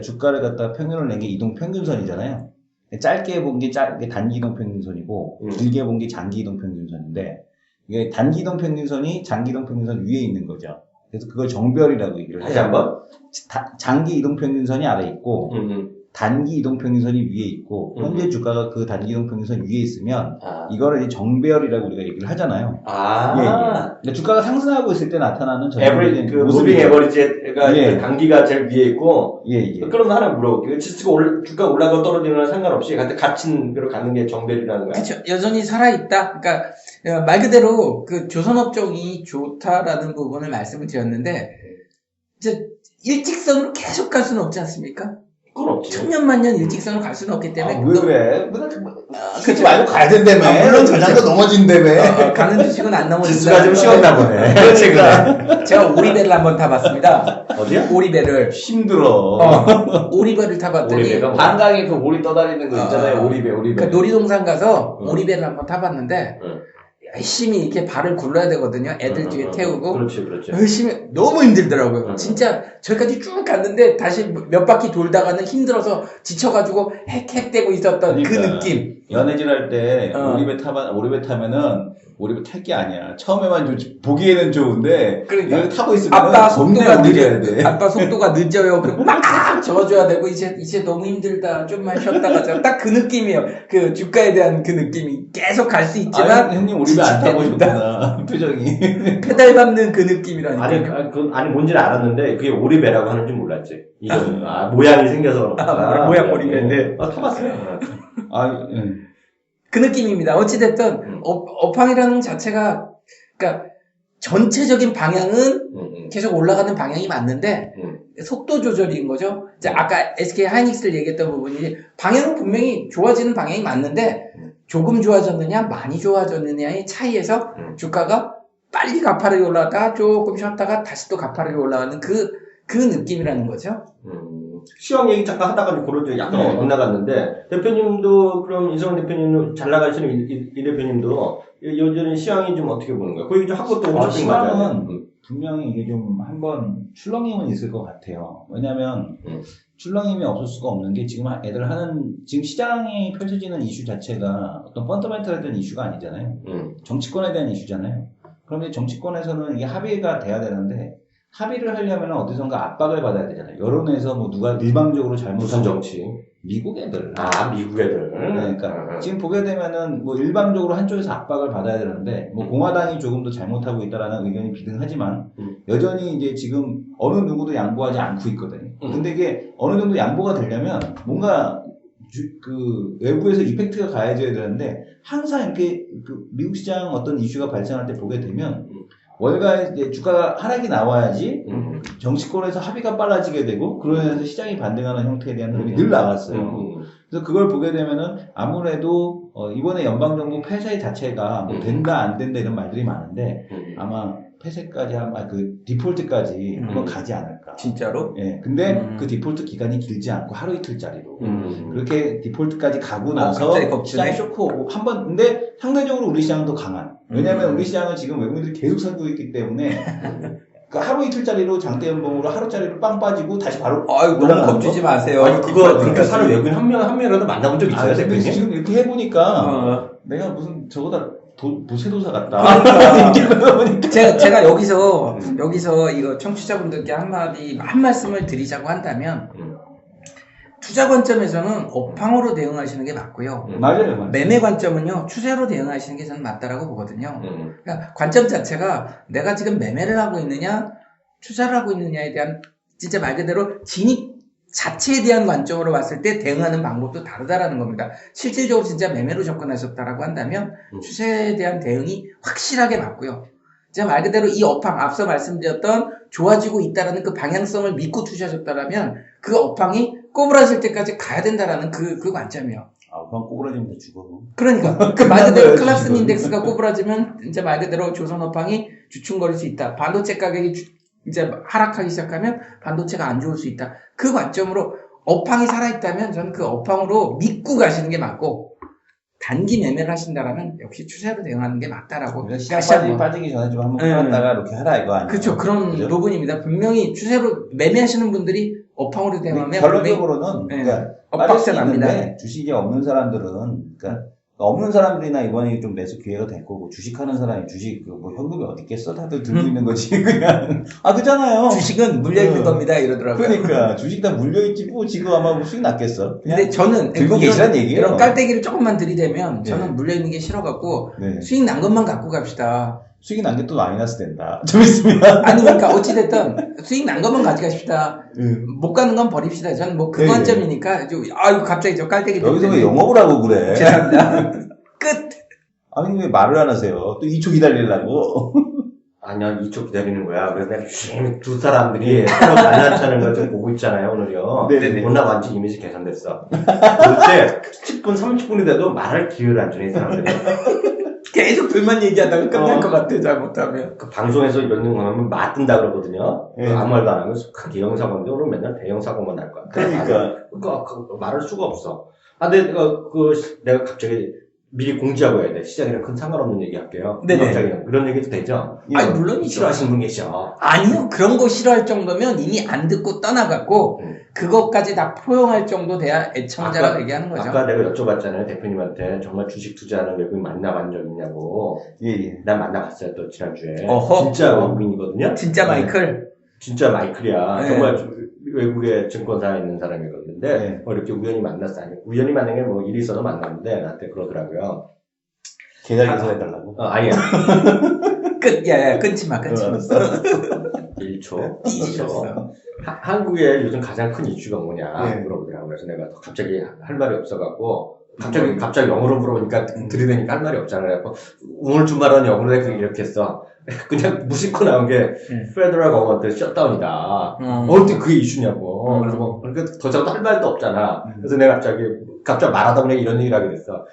주가를 갖다 평균을 낸 게 이동평균선이잖아요. 짧게 본 게 단기 이동평균선이고, 길게 본 게 장기 이동평균선인데, 이게 단기 이동평균선이 장기 이동평균선 위에 있는 거죠. 그래서 그걸 정별이라고 얘기를 해요.
다시 한번?
장기 이동평균선이 아래 있고, 단기 이동평균선이 위에 있고, 현재 주가가 그 단기 이동평균선 위에 있으면, 이거를 이제 정별이라고 우리가 얘기를 하잖아요. 그러니까 주가가 상승하고 있을 때 나타나는
무빙 에버리지가 단기가 제일 위에 있고, 그럼 하나 물어볼게요. 주가 올라가고 떨어지는 상관없이 같은 대로 가는 게 정별이라는 거야?
그렇죠. 여전히 살아있다. 그러니까 말 그대로 조선업종이 좋다라는 부분을 말씀을 드렸는데, 이제 일직선으로 계속 갈 수는 없지 않습니까?
그건 없지.
천년만년 일직선으로 갈 수는 없기 때문에.
왜 그래? 그렇지 말고 가야 된다며. 물론 저장도 넘어진다며.
가는 주식은 안 넘어진다.
지수가 좀 쉬었나 보네. 그렇지, 그래.
제가 오리배를 한번 타봤습니다.
어디야?
오리배를.
힘들어.
오리배를 타봤더니.
한강에 그 오리 떠다니는 거 있잖아요. 오리배.
놀이동산 가서 오리배를 한번 타봤는데, 열심히 이렇게 발을 굴러야 되거든요. 애들 뒤에 태우고.
그렇지.
열심히, 너무 힘들더라고요. 진짜, 저기까지 쭉 갔는데, 다시 몇 바퀴 돌다가는 힘들어서 지쳐가지고 헥헥대고 있었던 그 느낌.
연애질 할 때, 오리배 타면은, 오리배 탈 게 아니야. 처음에만 보기에는 좋은데,
그러니까.
타고 있으면,
아빠 속도가 늦어요. 그럼 막 저어줘야 되고, 이제 너무 힘들다. 좀만 쉬었다가 자. 딱 그 느낌이에요. 주가에 대한 그 느낌이. 계속 갈 수 있지만.
형님 오리배 안 타고 싶구나. 표정이.
페달 밟는 그 느낌이라니까.
아니, 뭔지는 알았는데, 그게 오리배라고 하는 줄 몰랐지. 모양이 생겨서.
모양 오리배인데.
타봤어요.
그 느낌입니다. 어찌됐든, 업황이라는 자체가, 그러니까, 전체적인 방향은 계속 올라가는 방향이 맞는데, 속도 조절인 거죠. 아까 SK 하이닉스를 얘기했던 부분이, 방향은 분명히 좋아지는 방향이 맞는데, 조금 좋아졌느냐, 많이 좋아졌느냐의 차이에서 주가가 빨리 가파르게 올라갔다가 조금 쉬었다가 다시 또 가파르게 올라가는 그 느낌이라는 거죠.
시황 얘기 잠깐 하다가 그러죠. 약간 엇나갔는데, 대표님도, 그럼 이성훈 대표님, 잘 나가시는 이 대표님도, 여전히 시황이 좀 어떻게 보는 거예요? 거기 좀 한 것도 홈쇼핑 맞아요.
시황은 분명히 이게 좀 한번 출렁임은 있을 것 같아요. 왜냐면, 출렁임이 없을 수가 없는 게 지금 지금 시장이 펼쳐지는 이슈 자체가 어떤 펀더멘털에 대한 이슈가 아니잖아요. 정치권에 대한 이슈잖아요. 그런데 정치권에서는 이게 합의가 돼야 되는데, 합의를 하려면 어디선가 압박을 받아야 되잖아요. 여론에서 누가 일방적으로 잘못한
무슨 정치?
미국 애들.
미국 애들.
그러니까 지금 보게 되면은 일방적으로 한쪽에서 압박을 받아야 되는데 공화당이 조금 더 잘못하고 있다라는 의견이 비등하지만 여전히 이제 지금 어느 누구도 양보하지 않고 있거든요. 근데 이게 어느 정도 양보가 되려면 뭔가 외부에서 이펙트가 가해져야 되는데 항상 이렇게 미국 시장 어떤 이슈가 발생할 때 보게 되면 월가에 이제 주가가 하락이 나와야지 정치권에서 합의가 빨라지게 되고 그러면서 시장이 반등하는 형태에 대한 흐름이 늘 나왔어요. 그래서 그걸 보게 되면은 아무래도 이번에 연방정부 폐쇄 자체가 된다 안 된다 이런 말들이 많은데 아마 폐쇄까지 아마 그 디폴트까지 한번 가지 않을까.
진짜로?
예. 근데 그 디폴트 기간이 길지 않고 하루 이틀짜리로.
음.
그렇게 디폴트까지 가고 나서
갑자기 겁주네.
시장이 쇼크 오고 한번 근데 상대적으로 우리 시장은 더 강한. 왜냐하면 우리 시장은 지금 외국인들이 계속 사고 있기 때문에 그 하루 이틀짜리로 장대 연봉으로 하루짜리로 빵 빠지고 다시 바로
아유, 너무
올라가는
겁주지
거?
마세요.
아니 그거 그렇게 사는 외국인 한 명이라도 만나본 적 있어요,
근데
대표님?
지금 이렇게 해보니까
어.
내가 무슨 저거다 도세도사 같다.
제가 여기서 이거 청취자분들께 한 말씀을 드리자고 한다면, 투자 관점에서는 업황으로 대응하시는 게 맞고요.
맞아요.
매매 관점은요, 추세로 대응하시는 게 저는 맞다라고 보거든요. 그러니까 관점 자체가 내가 지금 매매를 하고 있느냐, 투자를 하고 있느냐에 대한 진짜 말 그대로 진입 자체에 대한 관점으로 봤을 때 대응하는 방법도 다르다라는 겁니다. 실질적으로 진짜 매매로 접근하셨다라고 한다면 추세에 대한 대응이 확실하게 맞고요. 진짜 말 그대로 이 업황, 앞서 말씀드렸던 좋아지고 있다라는 그 방향성을 믿고 투자하셨다라면 그 업황이 꼬부라질 때까지 가야 된다라는 그 관점이요.
아, 그럼 꼬부라지면 다 죽어.
그러니까 그 말 그대로 클랍슨 인덱스가 꼬부라지면 이제 말 그대로 조선 업황이 주춤거릴 수 있다. 반도체 가격이 이제 하락하기 시작하면 반도체가 안 좋을 수 있다. 그 관점으로 업황이 살아있다면 저는 그 업황으로 믿고 가시는 게 맞고, 단기 매매를 하신다라면 역시 추세로 대응하는 게 맞다라고.
시장
다시 한번.
빠지기 전에 좀 한번 팔았다가 이렇게 하라 이거 아니에요?
그렇죠. 그런
그죠?
부분입니다. 분명히 추세로 매매하시는 분들이 업황으로 대응하면
결론적으로는
네.
그러니까
엇박자
빠질 수
납니다.
있는데 주식이 없는 사람들은 그러니까 없는 사람들이나 이번에 좀 매수 기회가 될 거고, 주식하는 사람이 주식 뭐 현금이 어디 있겠어? 다들 들고 있는 거지 그냥. 아 그잖아요.
주식은 물려있는 겁니다 이러더라고요.
그러니까 주식 다 물려있지 뭐 지금 아마 뭐 수익 났겠어. 그냥
근데 저는
들고 계시란 얘기예요.
이런 깔때기를 조금만 들이대면
네.
저는 물려있는 게 싫어갖고
네.
수익 난 것만 갖고 갑시다.
수익이 난 게 또 마이너스 된다. 좀 있으면.
아니 그러니까 어찌됐든 수익 난 것만 가져가십시다. 못 가는 건 버립시다. 저는 뭐 그
네.
관점이니까 아유 갑자기 저 깔때기
여기서
때문에
왜 영업을 하고 그래?
죄송합니다. 끝.
아니 왜 말을 안 하세요? 또 2초 기다리려고.
아니야, 2초 기다리는 거야. 그래서 내가 두 사람들이 서로 만나자는 걸 좀 보고 있잖아요, 오늘요.
네네네.
오늘 완전 이미지 개선됐어. 그때 10분, 30분이 돼도 말할 기회를 안 주네, 이 사람들이.
계속 둘만 얘기하다가 끝날 것 같아 잘못하면.
그 방송에서 이런 거 하면 맞든다 그러거든요.
예.
아무 말도 안 하면 큰 대형 사고인데 오늘 맨날 대형 사고만 날 거야.
그러니까.
말할 수가 없어. 아, 근데 내가 갑자기 미리 공지하고 해야 돼. 시장이랑 큰 상관없는 얘기 할게요.
네네.
갑자기 그런 얘기도 되죠?
아니 물론이죠.
싫어하시는 분 계셔.
아니요 그런 거 싫어할 정도면 이미 안 듣고 떠나갔고 그것까지 다 포용할 정도 돼야 애청자라고 얘기하는 거죠.
아까 내가 여쭤봤잖아요. 대표님한테 정말 주식 투자하는 외국인 만나본 적 있냐고.
예.
난 만나봤어요. 또 지난주에.
어허.
진짜 외국인이거든요.
진짜 마이클.
진짜 마이클이야.
네.
정말 외국의 증권사에 있는 사람이거든요.
네.
이렇게 우연히 만났어. 아니, 우연히 만난 게 뭐 일이 있어서 만났는데 나한테 그러더라고요.
계좌 개설해달라고.
아니야.
끝. 야야 끊지 마.
1초.
잊으셨어.
한국에 요즘 가장 큰 이슈가 뭐냐
네.
물어보더라고요. 그래서 내가 갑자기 할 말이 없어갖고 갑자기 영어로 물어보니까 들이대니까 할 말이 없잖아요. 그래서 오늘 주말은 영어로 이렇게 했어. 그냥 무심코 나온 게 페더럴 거버먼트 셧다운이다. 어떻게 그게 이슈냐고. 그래서 뭐 그러니까 더 이상 할 말도 없잖아. 그래서 내가 갑자기 말하다 보니 이런 얘기를 하게 됐어.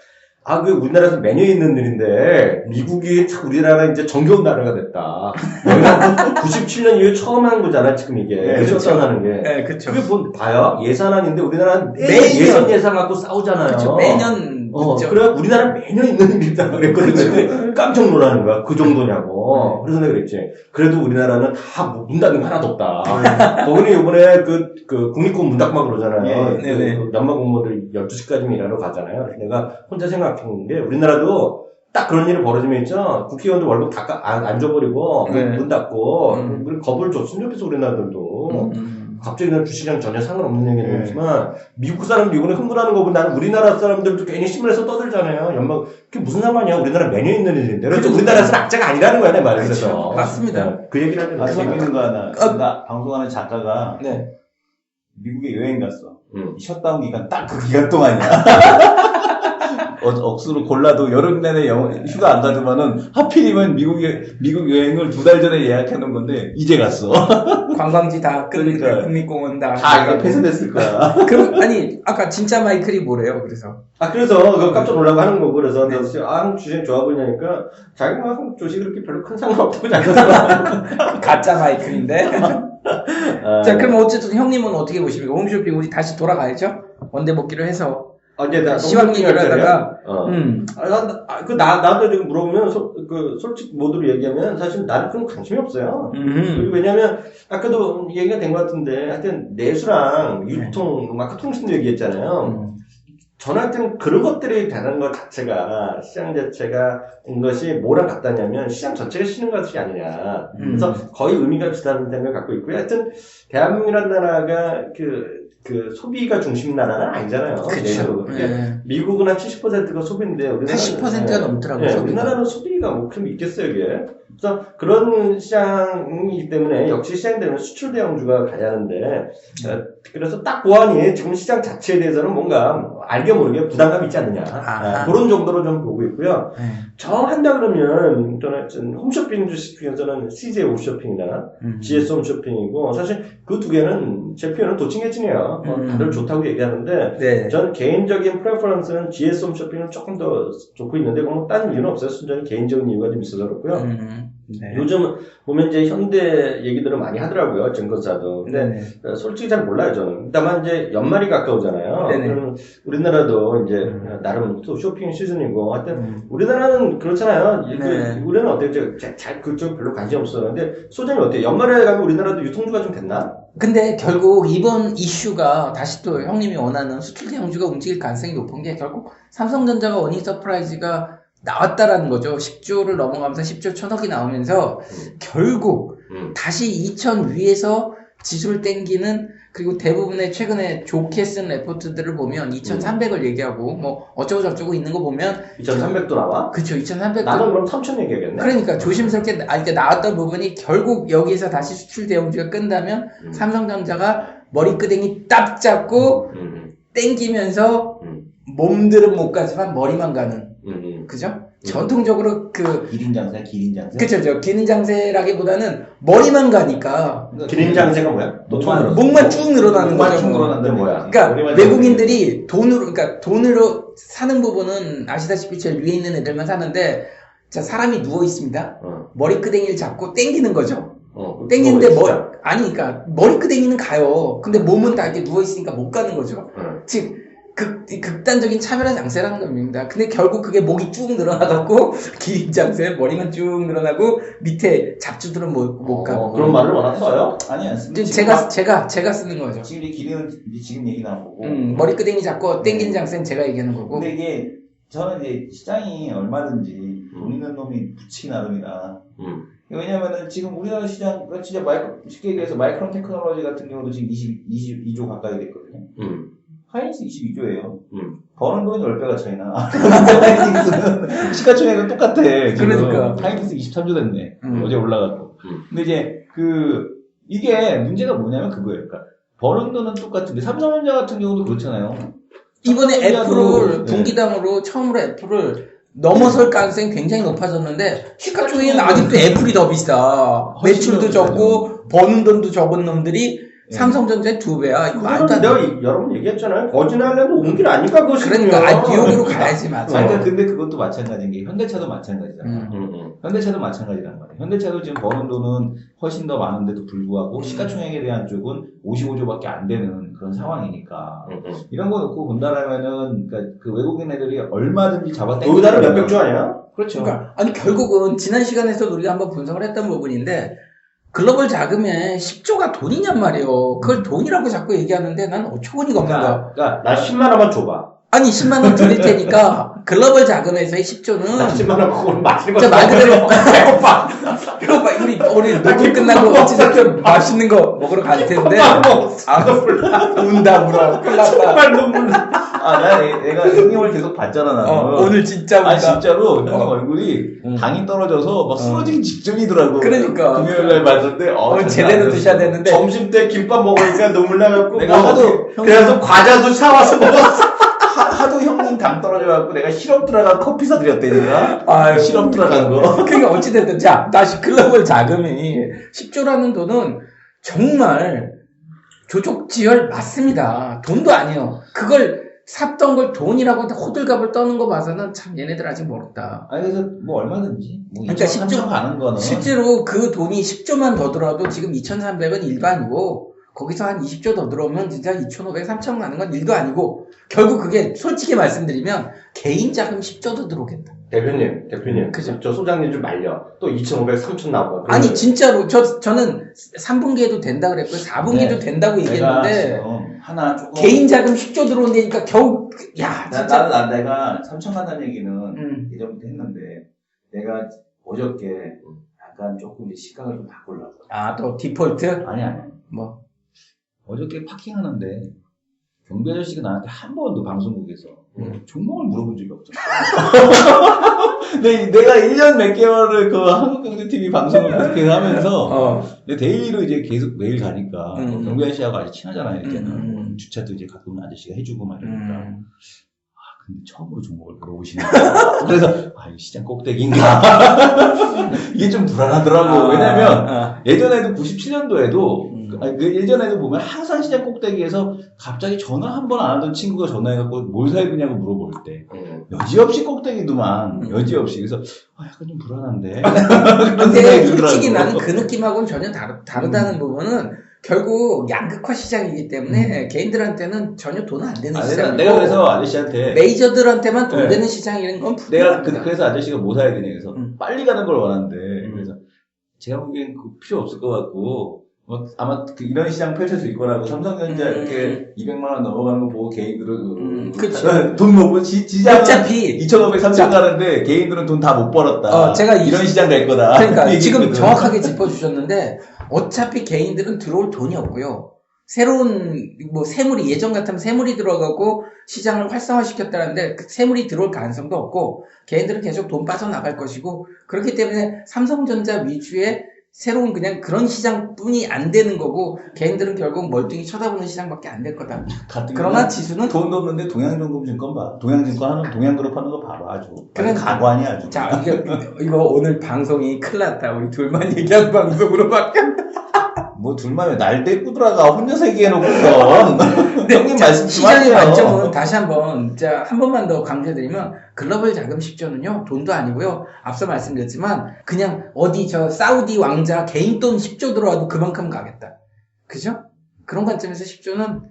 아, 그 우리나라에서 매년 있는 일인데 미국이 참 우리나라 이제 정겨운 나라가 됐다. 여기가 97년 이후에 처음 하는 거잖아 지금 이게.
네,
셧다운하는 게.
네, 그렇죠.
그게 뭐 봐요. 예산안인데 우리나라는
매년
예산 갖고 싸우잖아요.
그렇죠. 매년 있죠.
그래 우리나라 매년 있는 일이다 그랬거든요. 깜짝 놀라는 거야. 그 정도냐고. 그래서 내가 그랬지. 그래도 우리나라는 다 문 닫는 거 하나도 없다. 거기는 이번에 그 국립공원 문 닫고 그러잖아요.
네네.
그 연마 공무원들 12시까지만 일하러 가잖아요. 그래서 내가 혼자 생각해본 게 우리나라도 딱 그런 일이 벌어지면 있죠. 국회의원들 월급 다 안 줘버리고 문 닫고 그리고 겁을 줬으면 좋겠어 우리나라들도. 갑자기 난 주식이랑 전혀 상관없는 얘기는 했지만 미국 사람들 이번에 흥분하는 거 보면 나는 우리나라 사람들도 괜히 신문에서 떠들잖아요. 연막 그게 무슨 상관이야? 우리나라 매년 있는 일인데. 그래서 우리나라에서는 악재가 아니라는 거야 내 말을 그래서.
맞습니다.
그 얘기를 하는
아,
거야.
재밌는 거 하나. 나 방송하는 작가가
네.
미국에 여행 갔어. 이 셧다운 기간 딱 그 기간 동안이야. 억수로 골라도 여름 내내 휴가 안 가더만은 하필이면 미국 여행을 2달 전에 예약해 놓은 건데 이제 갔어.
관광지 다
그러니까.
국립공원 다.
이게 폐쇄됐을 거야.
그럼 아니 아까 진짜 마이클이 뭐래요? 그래서
그래서 그거 깜짝 놀라고 하는 거고, 그래서 내가 한국 주식 좋아 보이냐니까, 자기가 한국 주식이 그렇게 별로 큰 상관없다고 자기가.
가짜 마이클인데. 자, 그럼 어쨌든 형님은 어떻게 보십니까? 홈쇼핑 우리 다시 돌아가야죠? 원대 복귀를 해서.
이제 나
시황 얘기를 하다가,
나도 지금 물어보면, 솔직히 모두로 얘기하면, 사실 나는 그런 관심이 없어요. 그리고 왜냐면, 아까도 얘기가 된 것 같은데, 하여튼, 내수랑 유통, 아까 통신도 얘기했잖아요. 저한테는 그런 것들이 되는 것 자체가, 시장 자체가 온 것이 뭐랑 같다냐면, 시장 전체가 쉬는 것이 아니냐. 그래서 거의 의미가 비슷한 생각을 갖고 있고요. 하여튼, 대한민국이라는 나라가 소비가 중심 나라는 아니잖아요.
그렇죠.
미국은 한 70%가 소비인데, 우리나라는
80%가 넘더라고요. 소비가.
우리나라는 소비가 뭐 그럼 있겠어요, 이게. 그래서 그런 시장이기 때문에 역시 시장 되면 수출 대형주가 가야 하는데, 그래서 딱 보아하니 지금 시장 자체에 대해서는 뭔가 알게 모르게 부담감 있지 않느냐. 그런 정도로 좀 보고 있고요. 정한다 그러면 저는 홈쇼핑 주식 중에서는 CJ 홈쇼핑이나 GS 홈쇼핑이고, 사실 그 두 개는 제 표현은 도칭해칭이에요. 다들 좋다고 얘기하는데,
네.
저는 개인적인 프레퍼런스는 GS 홈쇼핑은 조금 더 좋고 있는데, 그건 딴 이유는 없어요. 순전히 개인적인 이유가 좀 있어서 그렇고요.
네.
요즘 보면 이제 현대 얘기들을 많이 하더라고요, 증권사도. 근데 솔직히 잘 몰라요, 저는. 다만 이제 연말이 가까우잖아요. 그러면 우리나라도 이제 나름 또 쇼핑 시즌이고, 하여튼 우리나라는 그렇잖아요. 우리는 어때요? 잘 그쪽 별로 관심 없어요. 근데 소장이 어때요? 연말에 가면 우리나라도 유통주가 좀 됐나?
근데 결국 이번 이슈가 다시 또 형님이 원하는 수출 대형주가 움직일 가능성이 높은 게 결국 삼성전자가 어닝 서프라이즈가 나왔다라는 거죠. 10조를 넘어가면서 10조 1000억이 나오면서 결국 다시 2000 위에서 지수를 땡기는, 그리고 대부분의 최근에 좋게 쓴 레포트들을 보면 2300을 얘기하고 뭐 어쩌고 저쩌고 있는 거 보면
2300도 나와?
그쵸, 2300도.
나는 그럼 3000 얘기하겠네.
그러니까 조심스럽게 그러니까 나왔던 부분이 결국 여기서 다시 수출 대형주가 끈다면 삼성전자가 머리끄댕이 딱 잡고 땡기면서 몸들은 못 가지만 머리만 가는. 그죠? 전통적으로
기린 장세.
그쵸, 기린 장세라기보다는 머리만 가니까.
기린 장세가 뭐야?
목만 쭉 늘어나는 거죠.
늘어난데 뭐야?
그러니까 외국인들이 돈으로 사는 부분은 아시다시피 제일 위에 있는 애들만 사는데, 자, 사람이 누워 있습니다. 머리끄댕이를 잡고 땡기는 거죠. 땡기는데 그러니까 머리끄댕이는 가요. 근데 몸은 다 이렇게 누워 있으니까 못 가는 거죠. 즉 극단적인 차별화 장세라는 겁니다. 근데 결국 그게 목이 쭉 늘어나갖고 기린 장세, 머리만 쭉 늘어나고 밑에 잡주들은 못 가고.
그런 말을 워낙 써요?
아니, 않습니다.
제가 쓰는 거죠.
지금 이 기린은 지금 얘기 나오고.
머리끄댕이 잡고 땡기는 장세는 제가 얘기하는 거고.
근데 이게 저는 이제 시장이 얼마든지 돈 있는 놈이 붙이기 나름이다. 왜냐면은 지금 우리나라 시장, 진짜 쉽게 얘기해서 마이크론 테크놀로지 같은 경우도 지금 22조 가까이 됐거든요. 하이닉스 22조예요. 버는 돈이 10배가 차이나. 하이닉스는 시가총액은 똑같아.
그러니까.
하이닉스 23조 됐네. 어제 올라갔고. 근데 이제 이게 문제가 뭐냐면 그거예요. 그러니까 버는 돈은 똑같은데 삼성전자 같은 경우도 그렇잖아요.
이번에 애플을 분기당으로 처음으로 애플을 넘어설 가능성이 굉장히 높아졌는데, 시가총액은 아직도 애플이 더 비싸. 매출도 적고 버는 돈도 적은 놈들이 삼성전자의 2배야. 이거 말도 안 돼.
내가 여러 번 얘기했잖아요. 거짓말하려면 온 길 아니까 그것이.
그러니까 뉴욕으로 가야지 맞아.
근데 그것도 마찬가지인 게 현대차도 마찬가지잖아. 현대차도 마찬가지란 말이야. 현대차도 지금 버는 돈은 훨씬 더 많은데도 불구하고 시가총액에 대한 쪽은 55조밖에 안 되는 그런 상황이니까 이런 거 놓고 본다라면은 그러니까 그 외국인 애들이 얼마든지 잡아당기는.
우리나라 몇백 조 아니야?
그렇죠.
그러니까 아니 결국은 지난 시간에서 우리가 한번 분석을 했던 부분인데, 글로벌 자금에 10조가 돈이냔 말이에요. 그걸 돈이라고 자꾸 얘기하는데 난 어처구니가 없는 거야.
그러니까 나 10만 원만 줘봐.
아니 10만 원 드릴 테니까 글로벌 자금에서의 10조는
나 10만 원 그걸 마시는 거.
말 그대로 배고파. 우리 녹음 끝나고 어찌됐든 맛있는 거 먹으러 갈 텐데. 운다 울어. 큰일 났다.
정말 눈물.
내가 형님을 계속 봤잖아, 나는.
오늘 진짜 운다.
진짜로 형님 얼굴이 당이 떨어져서 막 쓰러지기 직전이더라고.
그러니까.
금요일날 봤는데,
제대로 드셔야 되는데.
점심 때 김밥 먹으니까 눈물 나갖고.
내가 하도
그래서 과자도 사와서 먹었어.
하도 형님 당 떨어져갖고 내가 실업 들어간 커피 사드렸다니까.
아유,
실업 들어간 거.
그러니까 어찌됐든 자 다시 글로벌 자금이 10조라는 돈은 정말 조족지혈 맞습니다. 돈도 아니에요. 그걸 샀던 걸 돈이라고 호들갑을 떠는 거 봐서는 참 얘네들 아직 멀었다.
아니 그래서 뭐 얼마든지 뭐
그러니까
2천 3천 가는 거는
실제로 그 돈이 10조만 더 들어도 지금 2,300은 1도 아니고 거기서 한 20조 더 들어오면 진짜 2,500, 3,000 가는 건 1도 아니고 결국 그게 솔직히 말씀드리면 개인 자금 10조도 들어오겠다.
대표님.
그죠.
저 소장님 좀 말려. 또 2,500, 3,000 나오고.
아니 진짜로 저는 3분기에도 된다 그랬고요. 4분기도
네.
된다고
내가
얘기했는데
지금 하나 조금
개인 자금 10조 들어온다니까 겨우 야 진짜
내가 3천 간다는 얘기는 예전부터 했는데 내가 어저께 약간 조금 이제 시각을 좀 바꾸려고.
아 또 디폴트
아니
뭐
어저께 파킹하는데 경비 아저씨가 나한테 한 번도 방송국에서 종목을 물어본 적이 없잖아. 내가 1년 몇 개월을 그 한국경제TV 방송을 계속해서 하면서 데일리로 이제 계속 매일 가니까 경비 아저씨하고 아주 친하잖아요. 이제는 주차도 이제 가끔 아저씨가 해주고 막 이러니까. 근데 처음으로 종목을 물어보시는 거야. 그래서 이거 시장 꼭대기인가. 이게 좀 불안하더라고. 왜냐면 예전에도 97년도에도 예전에도 보면 항상 시장 꼭대기에서 갑자기 전화 한 번 안 하던 친구가 전화해갖고 뭘 사야 되냐고 물어볼 때 여지없이 꼭대기도만 여지없이 그래서 약간 좀 불안한데.
근데 솔직히 나는 그 느낌하고는 전혀 다르다는 부분은 결국 양극화 시장이기 때문에 개인들한테는 전혀 돈 안 되는 시장이고
내가 그래서 아저씨한테
메이저들한테만 돈 되는 시장이라는 건
내가
분명합니다.
그래서 아저씨가 뭐 사야 되냐 그래서 빨리 가는 걸 원하는데 그래서 제가 보기엔 그 필요 없을 것 같고 뭐 아마 이런 시장 펼칠 수 있거라고 삼성전자 이렇게 200만 원 넘어가는 거 보고 개인들은 돈 못 지장은
어차피
2,500, 3,000 가는데 개인들은 돈 다 못 벌었다.
제가
이런 시장 될 거다.
그러니까 지금 정확하게 짚어주셨는데 어차피 개인들은 들어올 돈이 없고요. 새로운 뭐 새물이 예전 같으면 새물이 들어가고 시장을 활성화시켰다는데 그 새물이 들어올 가능성도 없고 개인들은 계속 돈 빠져나갈 것이고 그렇기 때문에 삼성전자 위주의 새로운 그냥 그런 시장뿐이 안 되는 거고 개인들은 결국 멀뚱히 쳐다보는 시장밖에 안 될 거다. 그러나 지수는
돈도 없는데 동양정금증권 봐. 동양증권 하는 동양그룹 하는 거 봐봐 아주.
그러니까.
가관이야 아주.
자 이거 오늘 방송이 큰일 났다. 우리 둘만 얘기한 방송으로 바뀌었다.
뭐 둘만 날 데리고 들어가 혼자서 얘기해놓고서 형님 말씀 좀
시장의
하세요.
관점은 다시 한번 한 번만 더 강조해드리면 글로벌 자금 10조는요 돈도 아니고요 앞서 말씀드렸지만 그냥 어디 저 사우디 왕자 개인 돈 10조 들어와도 그만큼 가겠다 그죠? 그런 관점에서 10조는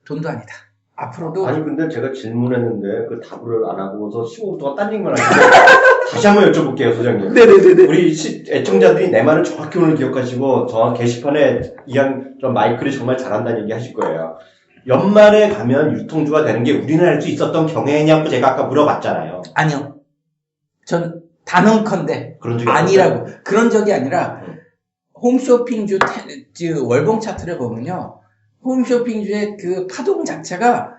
돈도 아니다 앞으로도
아니 근데 제가 질문했는데 그 답을 안 하고서 15분 동안 딴 얘기만 하시고 다시 한번 여쭤볼게요 소장님.
네네네네.
우리 애청자들이 내 말을 정확히 오늘 기억하시고 정확 게시판에 좀 마이클이 정말 잘한다는 얘기 하실 거예요. 연말에 가면 유통주가 되는 게 우리나라에 수 있었던 경우냐고 제가 아까 물어봤잖아요.
아니요 전 단언컨대
그런 적이
아니라고 그런 적이 아니라 홈쇼핑주 월봉 차트를 보면요 홈쇼핑주의 그 파동 자체가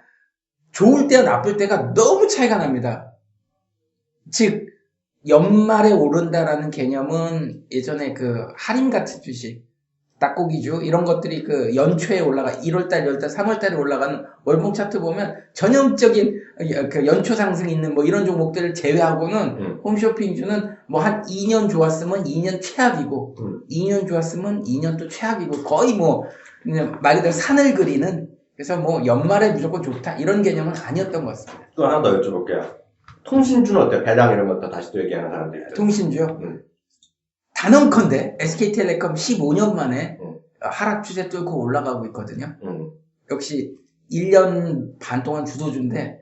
좋을 때와 나쁠 때가 너무 차이가 납니다. 즉 연말에 오른다라는 개념은 예전에 그 할인 같은 주식, 닭고기주 이런 것들이 그 연초에 올라가 1월달, 2월달, 3월달에 올라가는 월봉 차트 보면 전형적인 그 연초 상승 있는 뭐 이런 종목들을 제외하고는 홈쇼핑주는 뭐 한 2년 좋았으면 2년 최악이고 2년 좋았으면 2년 또 최악이고 거의 뭐 그냥 말 그대로 산을 그리는 그래서 뭐 연말에 무조건 좋다 이런 개념은 아니었던 것 같습니다.
또 하나 더 여쭤볼게요. 통신주는 어때요? 배당 이런 것도 다시 또 얘기하는 사람들이 있어요.
통신주요? 단언컨대 SK텔레콤 15년 만에 하락 추세 뚫고 올라가고 있거든요. 역시 1년 반 동안 주도주인데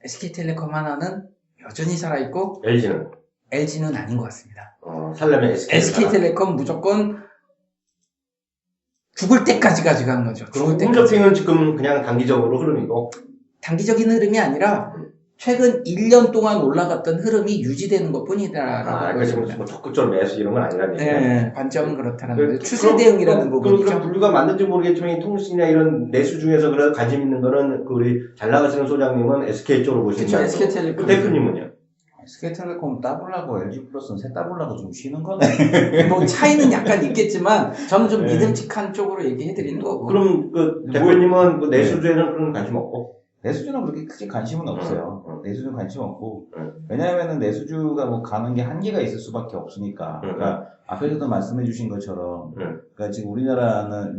SK텔레콤 하나는 여전히 살아있고 LG는 아닌 것 같습니다.
살려면
SK텔레콤 무조건 죽을 때까지 가져가는 거죠.
그럼 홈쇼핑은 지금 그냥 단기적으로 흐름이고
단기적인 흐름이 아니라 최근 1년 동안 올라갔던 흐름이 유지되는 것 뿐이다라고
그러니까 지금 뭐 적극적으로 매수 이런 건 아니라는 얘기예요.
네, 관점은 그렇다는 거죠. 추세 대응이라는 부분이죠.
그럼 분류가 맞는지 모르겠지만 이 통신이나 이런 내수 중에서 그래도 관심 있는 거는 그 우리 잘 나가시는 소장님은 SK 쪽으로 보시는 거고
SK텔레콤.
대표님은요?
SK텔레콤 따보려고 LG플러스는 새 따보려고 좀 쉬는 거네.
뭐 차이는 약간 있겠지만 저는 좀 믿음직한 쪽으로 얘기해드리는 거고.
그럼 그 대표님은 그 내수주에는 그런 관심 없고?
내수주는 그렇게 크게 관심은 없어요. 내수주는 관심 없고,
응.
왜냐하면은 내수주가 뭐 가는 게 한계가 있을 수밖에 없으니까.
응.
그러니까 앞에서도 말씀해 주신 것처럼,
응.
그러니까 지금 우리나라는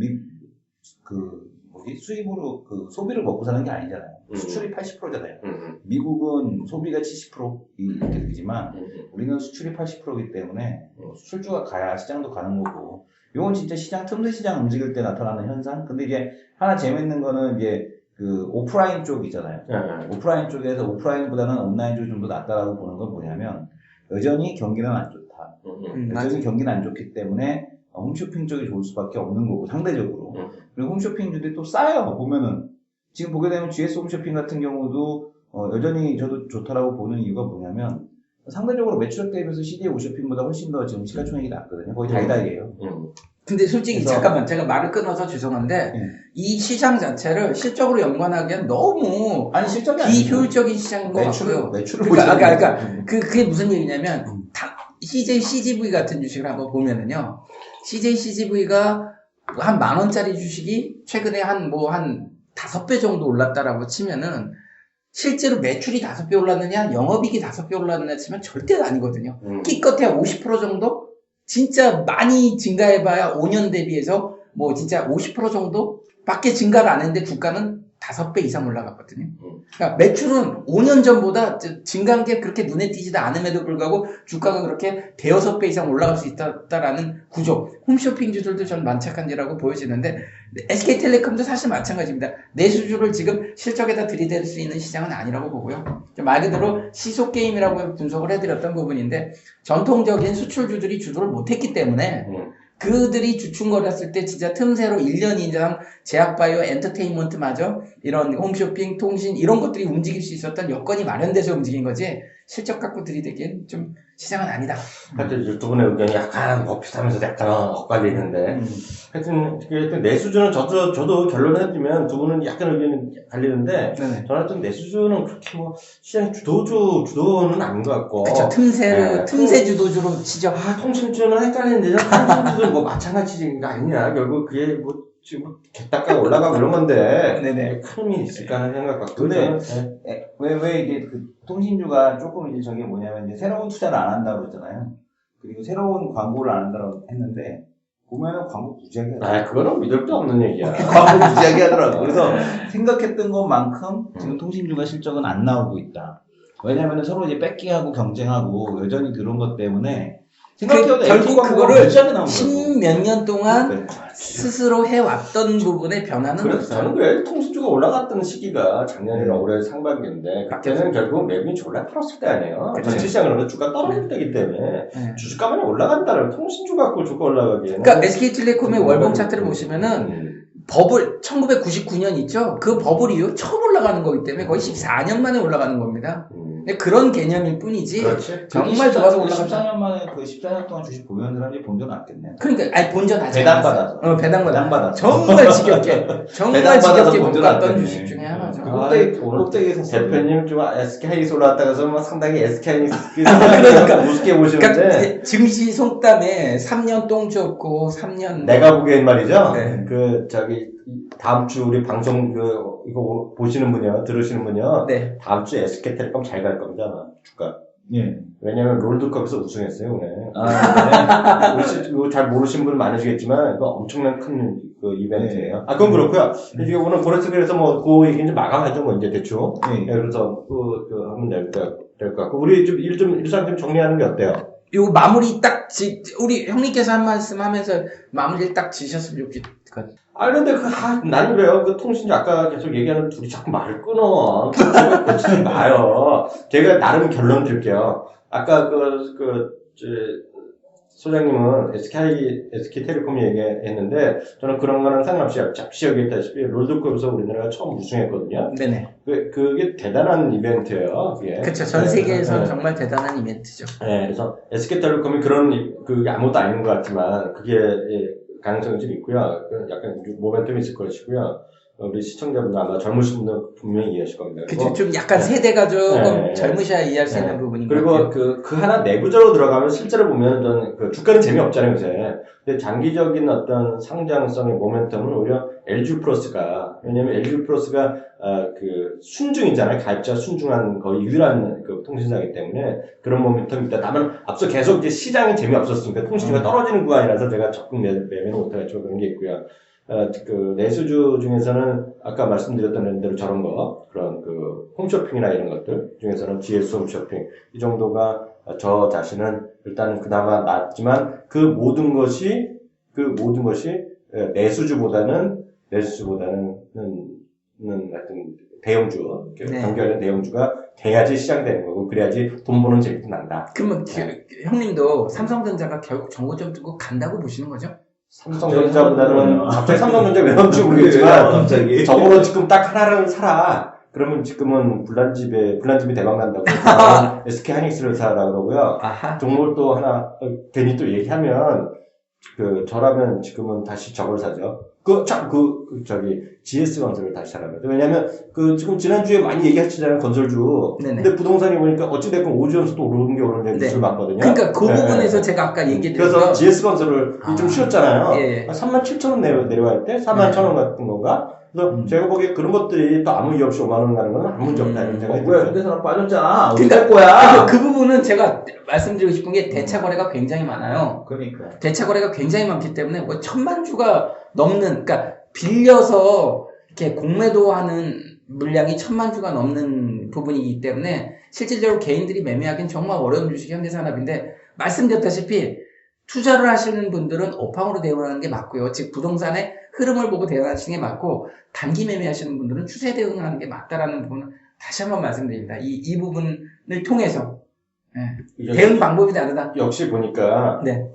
수입으로 소비를 먹고 사는 게 아니잖아요. 수출이 80%잖아요. 미국은 소비가 70% 이렇게 되지만, 우리는 수출이 80%이기 때문에 수출주가 가야 시장도 가는 거고, 이건 진짜 틈새 시장 움직일 때 나타나는 현상? 근데 이제 하나 재밌는 거는 이제 오프라인 쪽이잖아요. 오프라인 쪽에서 오프라인보다는 온라인 쪽이 좀 더 낫다라고 보는 건 뭐냐면, 여전히 경기는 안 좋다. 여전히 경기는 안 좋기 때문에 홈쇼핑 쪽이 좋을 수밖에 없는 거고, 상대적으로. 그리고 홈쇼핑들이 또 싸요, 보면은. 지금 보게 되면 GS 홈쇼핑 같은 경우도, 여전히 저도 좋다라고 보는 이유가 뭐냐면, 상대적으로 매출액 대비해서 CJ 홈쇼핑보다 훨씬 더 지금 시가총액이 낮거든요. 거의 다이다이예요.
근데 솔직히
그래서-
잠깐만 제가 말을 끊어서 죄송한데 이 시장 자체를 실적으로 연관하기엔 너무
아니, 실적이 아니고
비효율적인 시장인 것 같고요.
매출을
그러니까
보시면
그게 무슨 얘기냐면 CJ CGV 같은 주식을 한번 보면은요. CJ CGV가 한 10,000원짜리 주식이 최근에 한 5배 정도 올랐다라고 치면은 실제로 매출이 5배 올랐느냐, 영업이익이 5배 올랐느냐 치면 절대 아니거든요. 기껏해야 50% 정도? 진짜 많이 증가해봐야 5년 대비해서 진짜 50% 정도? 밖에 증가를 안 했는데 주가는 5배 이상 올라갔거든요. 그러니까 매출은 5년 전보다 증가한 게 그렇게 눈에 띄지도 않음에도 불구하고 주가가 그렇게 대여섯 배 이상 올라갈 수 있다라는 구조. 홈쇼핑주들도 저는 만착한지라고 보여지는데 SK텔레콤도 사실 마찬가지입니다. 내수주를 지금 실적에다 들이댈 수 있는 시장은 아니라고 보고요. 말 그대로 시소게임이라고 분석을 해드렸던 부분인데 전통적인 수출주들이 주도를 못했기 때문에 그들이 주춤거렸을 때 진짜 틈새로 1년 이상 제약바이오 엔터테인먼트마저 이런 홈쇼핑, 통신 이런 것들이 움직일 수 있었던 여건이 마련돼서 움직인 거지 실적 갖고 들이대기엔 좀 시장은 아니다.
하여튼 두 분의 의견이 약간 비슷하면서 약간 엇갈리는데 하여튼 내수주는 저도 결론을 해드리면 두 분은 약간 의견이 갈리는데
네네.
저는 하여튼 내수주는 그렇게 시장의 주도는 아닌 것 같고
그렇죠. 틈새 주도주로 치죠.
통신주는 헷갈리는데 통신주도 마찬가지가 아니냐 결국 그게 지금 개딱가 올라가고 이런 건데
네네.
큰 의미 있을까 하는 생각 같고
근데 왜 이게 통신주가 조금 이제 저게 뭐냐면 이제 새로운 투자를 안 한다고 그랬잖아요. 그리고 새로운 광고를 안 한다고 했는데 보면은 광고 무지하게 하더라고요.
그거는 믿을 데 없는 얘기야.
광고 무지하게 하더라고요. 그래서 생각했던 것만큼 지금 통신주가 실적은 안 나오고 있다. 왜냐면은 서로 이제 뺏기하고 경쟁하고 여전히 그런 것 때문에 생각해도
결국 그거를
무지하게 나온 거예요.
십몇 년 동안
네.
스스로 해왔던 부분의 변화는
그래서
없어요.
저는 그래 통신주가 올라갔던 시기가 작년이나 올해 상반기인데 그때는 결국 매국이 졸라 풀었을 때 아니에요.
그렇죠.
전체 시장으로는 주가 떨어질 때이기 때문에
네.
주식가만이 올라간다면 통신주 갖고 주가 올라가기에는
그러니까 SK텔레콤의 월봉 차트를 보시면은 버블 1999년 있죠. 그 버블 이후 처음 올라가는 거기 때문에 거의 14년 만에 올라가는 겁니다. 근데 그런 개념일 뿐이지
그렇지.
정말 좋아서 올라갔다.
14년 만에 14년 동안 주식 보유한 사람이 본전 났겠네요.
그러니까 본전 하지
배당받아서.
배당받아. 정말 지겹게
배당받아서
못
본전
갔던
났겠네.
주식 중에 하나죠.
꼭대기에서
대표님 좀 SK하이닉스 올라왔다가서 상당히 SK하이닉스
그러니까.
우습게 보시는데
그러니까 증시 속담에 3년 똥 줬고 3년
내가 보기엔 말이죠.
네.
다음 주 우리 방송 이거 보시는 분이요, 들으시는 분이요.
네.
다음 주 SK텔레콤 잘 갈 겁니다, 아마, 주가.
예.
왜냐면 롤드컵에서 우승했어요, 오늘.
아,
잘 모르시는 분 많으시겠지만, 이거 엄청난 큰 이벤트예요. 그건 그렇고요. 이게 오늘 그래서 그 얘기 이제 마감하죠, 이제 대충.
네.
그래서 하면 될 것 같고, 우리 일상 좀 정리하는 게 어때요?
요 마무리 우리 형님께서 한 말씀 하면서 마무리를 딱 지셨으면 좋겠거든요.
근데 나는 그래요. 통신주 아까 계속 얘기하는 둘이 자꾸 말을 끊어. 끊지 마요. 제가 나름 결론 드릴게요. 아까 소장님은 SK텔레콤이 얘기했는데, 저는 그런 거랑 상관없이 잡시 여기했다시피, 롤드컵에서 우리나라가 처음 우승했거든요.
네네.
그게 대단한 이벤트예요, 그게.
그쵸. 전 세계에서는
네.
정말 대단한 이벤트죠.
네, 그래서 SK텔레콤이 그게 아무것도 아닌 것 같지만, 그게 가능성이 좀 있고요. 약간 모멘텀이 있을 것이고요. 우리 시청자분들 아마 젊으신 분들 분명히 이해하실 겁니다.
그쵸, 좀 약간 세대가 조금
네.
젊으셔야 이해할 수 있는
네.
부분인 것
그리고
같아요.
그 하나 내부적으로 들어가면 실제로 보면 저는 그 주가는 재미없잖아요, 요새. 근데 장기적인 어떤 상장성의 모멘텀은 오히려 LG 플러스가, 왜냐면 LG 플러스가, 그 순중이잖아요. 가입자 순중한 거의 유일한 그 통신사이기 때문에 그런 모멘텀이 있다. 다만 앞서 계속 이제 시장이 재미없었으니까 통신주가 떨어지는 구간이라서 제가 적극 매매를 못해가지고 그런 게 있고요. 그 내수주 중에서는 아까 말씀드렸던 대로 저런 거, 그런 그 홈쇼핑이나 이런 것들 중에서는 GS 홈쇼핑 이 정도가 저 자신은 일단은 그나마 낫지만 그 모든 것이 내수주보다는 하여튼 대형주,
네.
단결된 대형주가 돼야지 시장이 되는 거고 그래야지 돈 버는 재미도 난다.
그러면 형님도 삼성전자가 결국 정고 좀 두고 간다고 보시는 거죠?
삼성전자보다는 갑자기 삼성전자 왜 나온지
왜
모르겠지만
갑자기?
적어도 지금 딱 하나를 사라. 그러면 지금은 불난집이 대박 난다고 SK 하이닉스를 사라 그러고요.
아하.
종목을 또 하나 괜히 또 얘기하면 저라면 지금은 다시 저걸 사죠. GS 건설을 다시 사라면. 왜냐면 지금 지난주에 많이 얘기하시잖아요, 건설주.
네네.
근데 부동산이 보니까 어찌됐건 오지연수도 오르는 게 오르는
네.
뉴스를 봤거든요.
그러니까 그
네.
부분에서 제가 아까 얘기드렸던
그래서 GS 건설을 좀 쉬었잖아요.
예.
37,000원 내려갈 때 41,000원 같은 건가? 그래서 제가 보기에 그런 것들이 또 아무 이유 없이 5만 원 가는 건 아무 문제 없다 이런 생각이
뭐야,
들어요.
현대산업 빠졌잖아. 어디
그러니까
갈 거야?
그 부분은 제가 말씀드리고 싶은 게 대차 거래가 굉장히 많아요.
그러니까.
대차 거래가 굉장히 많기 때문에 뭐 1000만 주가 넘는, 그러니까 빌려서 이렇게 공매도하는 물량이 1000만 주가 넘는 부분이기 때문에 실질적으로 개인들이 매매하기는 정말 어려운 주식이 현대산업인데, 말씀드렸다시피 투자를 하시는 분들은 업황으로 대응하는 게 맞고요. 즉 부동산의 흐름을 보고 대응하시는 게 맞고, 단기 매매하시는 분들은 추세 대응하는 게 맞다라는 부분은 다시 한번 말씀드립니다. 이 부분을 통해서 대응 방법이 다르다.
역시 보니까
네.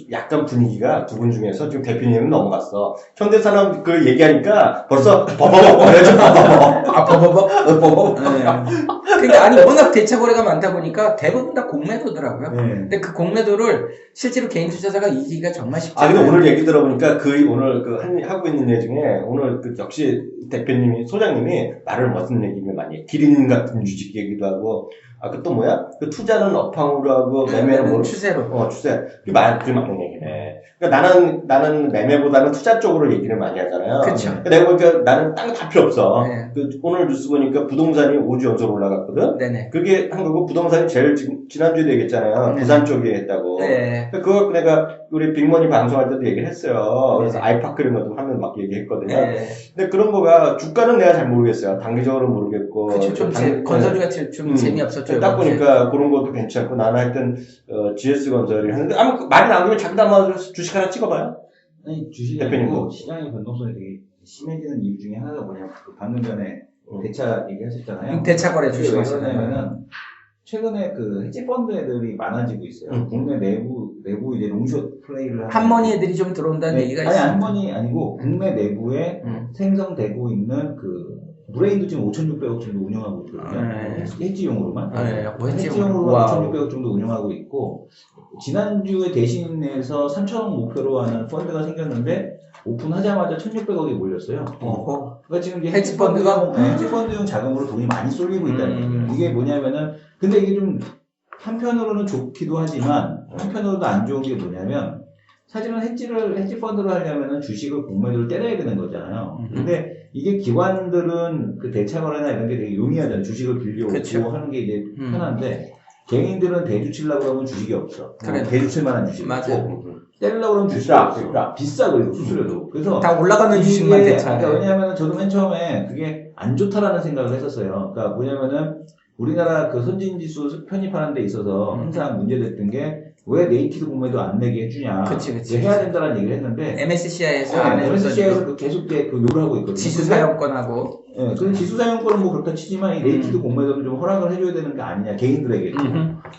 약간 분위기가 두 분 중에서 지금 대표님은 넘어갔어. 현대산업 그 얘기하니까 벌써 버버버 해야지 버버버.
그러니까 아니 워낙 대차 거래가 많다 보니까 대부분 다 공매도더라고요.
네.
근데 그 공매도를 실제로 개인 투자자가 이기기가 정말 쉽지
근데
않아요.
오늘 얘기 들어보니까 오늘 하고 있는 애 중에 오늘 역시 대표님이 소장님이 말을 무슨 얘기면 많이 해. 기린 같은 주식 얘기도 하고 또 뭐야? 투자는 업황으로 하고 매매는
추세로.
추세. 그게 맞는 얘기네. 그러니까 나는 매매보다는 투자 쪽으로 얘기를 많이 하잖아요.
그쵸.
그러니까 내가 보니까 나는 딴 거 다 필요 없어.
네.
오늘 뉴스 보니까 부동산이 5주 연속 올라갔거든?
네네.
그게 한 거고, 부동산이 제일 지난주에도 얘기했잖아요.
네.
부산 쪽에 했다고.
네.
그거 내가 우리 빅머니 방송할 때도 얘기를 했어요. 그래서
네.
아이파크 이런 것도 하면 막 얘기했거든요.
네.
근데 그런 거가 주가는 내가 잘 모르겠어요. 단기적으로 모르겠고.
그쵸, 건설주가 좀 재미없었죠.
딱 보니까 그런 것도 괜찮고, 나는 하여튼, GS 건설이 하는데, 말이 나오면 자기도 한번 주식 하나 찍어봐요.
아니, 주식이
대표님도.
아니고 시장의 변동성이 되게 심해지는 이유 중에 하나가 뭐냐면, 방금 전에 대차 얘기하셨잖아요.
대차 거래
그게 왜
조심하시면
그러냐면은, 최근에 헤지펀드 애들이 많아지고 있어요. 국내 내부 이제 롱숏 플레이를 하는.
한머니 애들이 좀 들어온다는 얘기가
아니,
있어요.
한번이 아니고, 국내 내부에 생성되고 있는 브레인도 지금 5,600억 정도 운영하고 있거든요. 해지용으로만. 해지용으로
와우.
5,600억 정도 운영하고 있고, 지난주에 대신해서 3,000억 목표로 하는 펀드가 생겼는데, 오픈하자마자 1,600억이 몰렸어요. 그러니까 지금 이제 헤지펀드용 자금으로 돈이 많이 쏠리고 있다는 거예요. 이게 뭐냐면은, 근데 이게 좀, 한편으로는 좋기도 하지만, 한편으로도 안 좋은 게 뭐냐면, 사실은 헤지펀드를 하려면은 주식을 공매도를 때려야 되는 거잖아요. 근데 이게 기관들은 대차 거래나 이런 게 되게 용이하잖아요. 주식을 빌려오고
그쵸.
하는 게 이제 편한데, 개인들은 대주 치려고 하면 주식이 없어.
그래.
대주 칠 만한 주식이
맞아요.
없고, 때리려고 그러면 주식이 없어. 비싸, 그리고 수수료도. 그래서
다 올라가는 주식만 대차.
그러니까 왜냐하면 저도 맨 처음에 그게 안 좋다라는 생각을 했었어요. 그러니까 뭐냐면은 우리나라 선진지수 편입하는 데 있어서 항상 문제됐던 게 왜 네이티드 공매도 안 내게 해주냐.
그치.
해야 된다는 얘기를 했는데.
MSCI에서 안 해줬던
MSCI에서 계속 요구를 하고 있거든요.
지수 사용권하고.
그래서 지수 사용권은 뭐 그렇다 치지만 이 네이티드 공매도는 좀 허락을 해줘야 되는 게 아니냐. 개인들에게.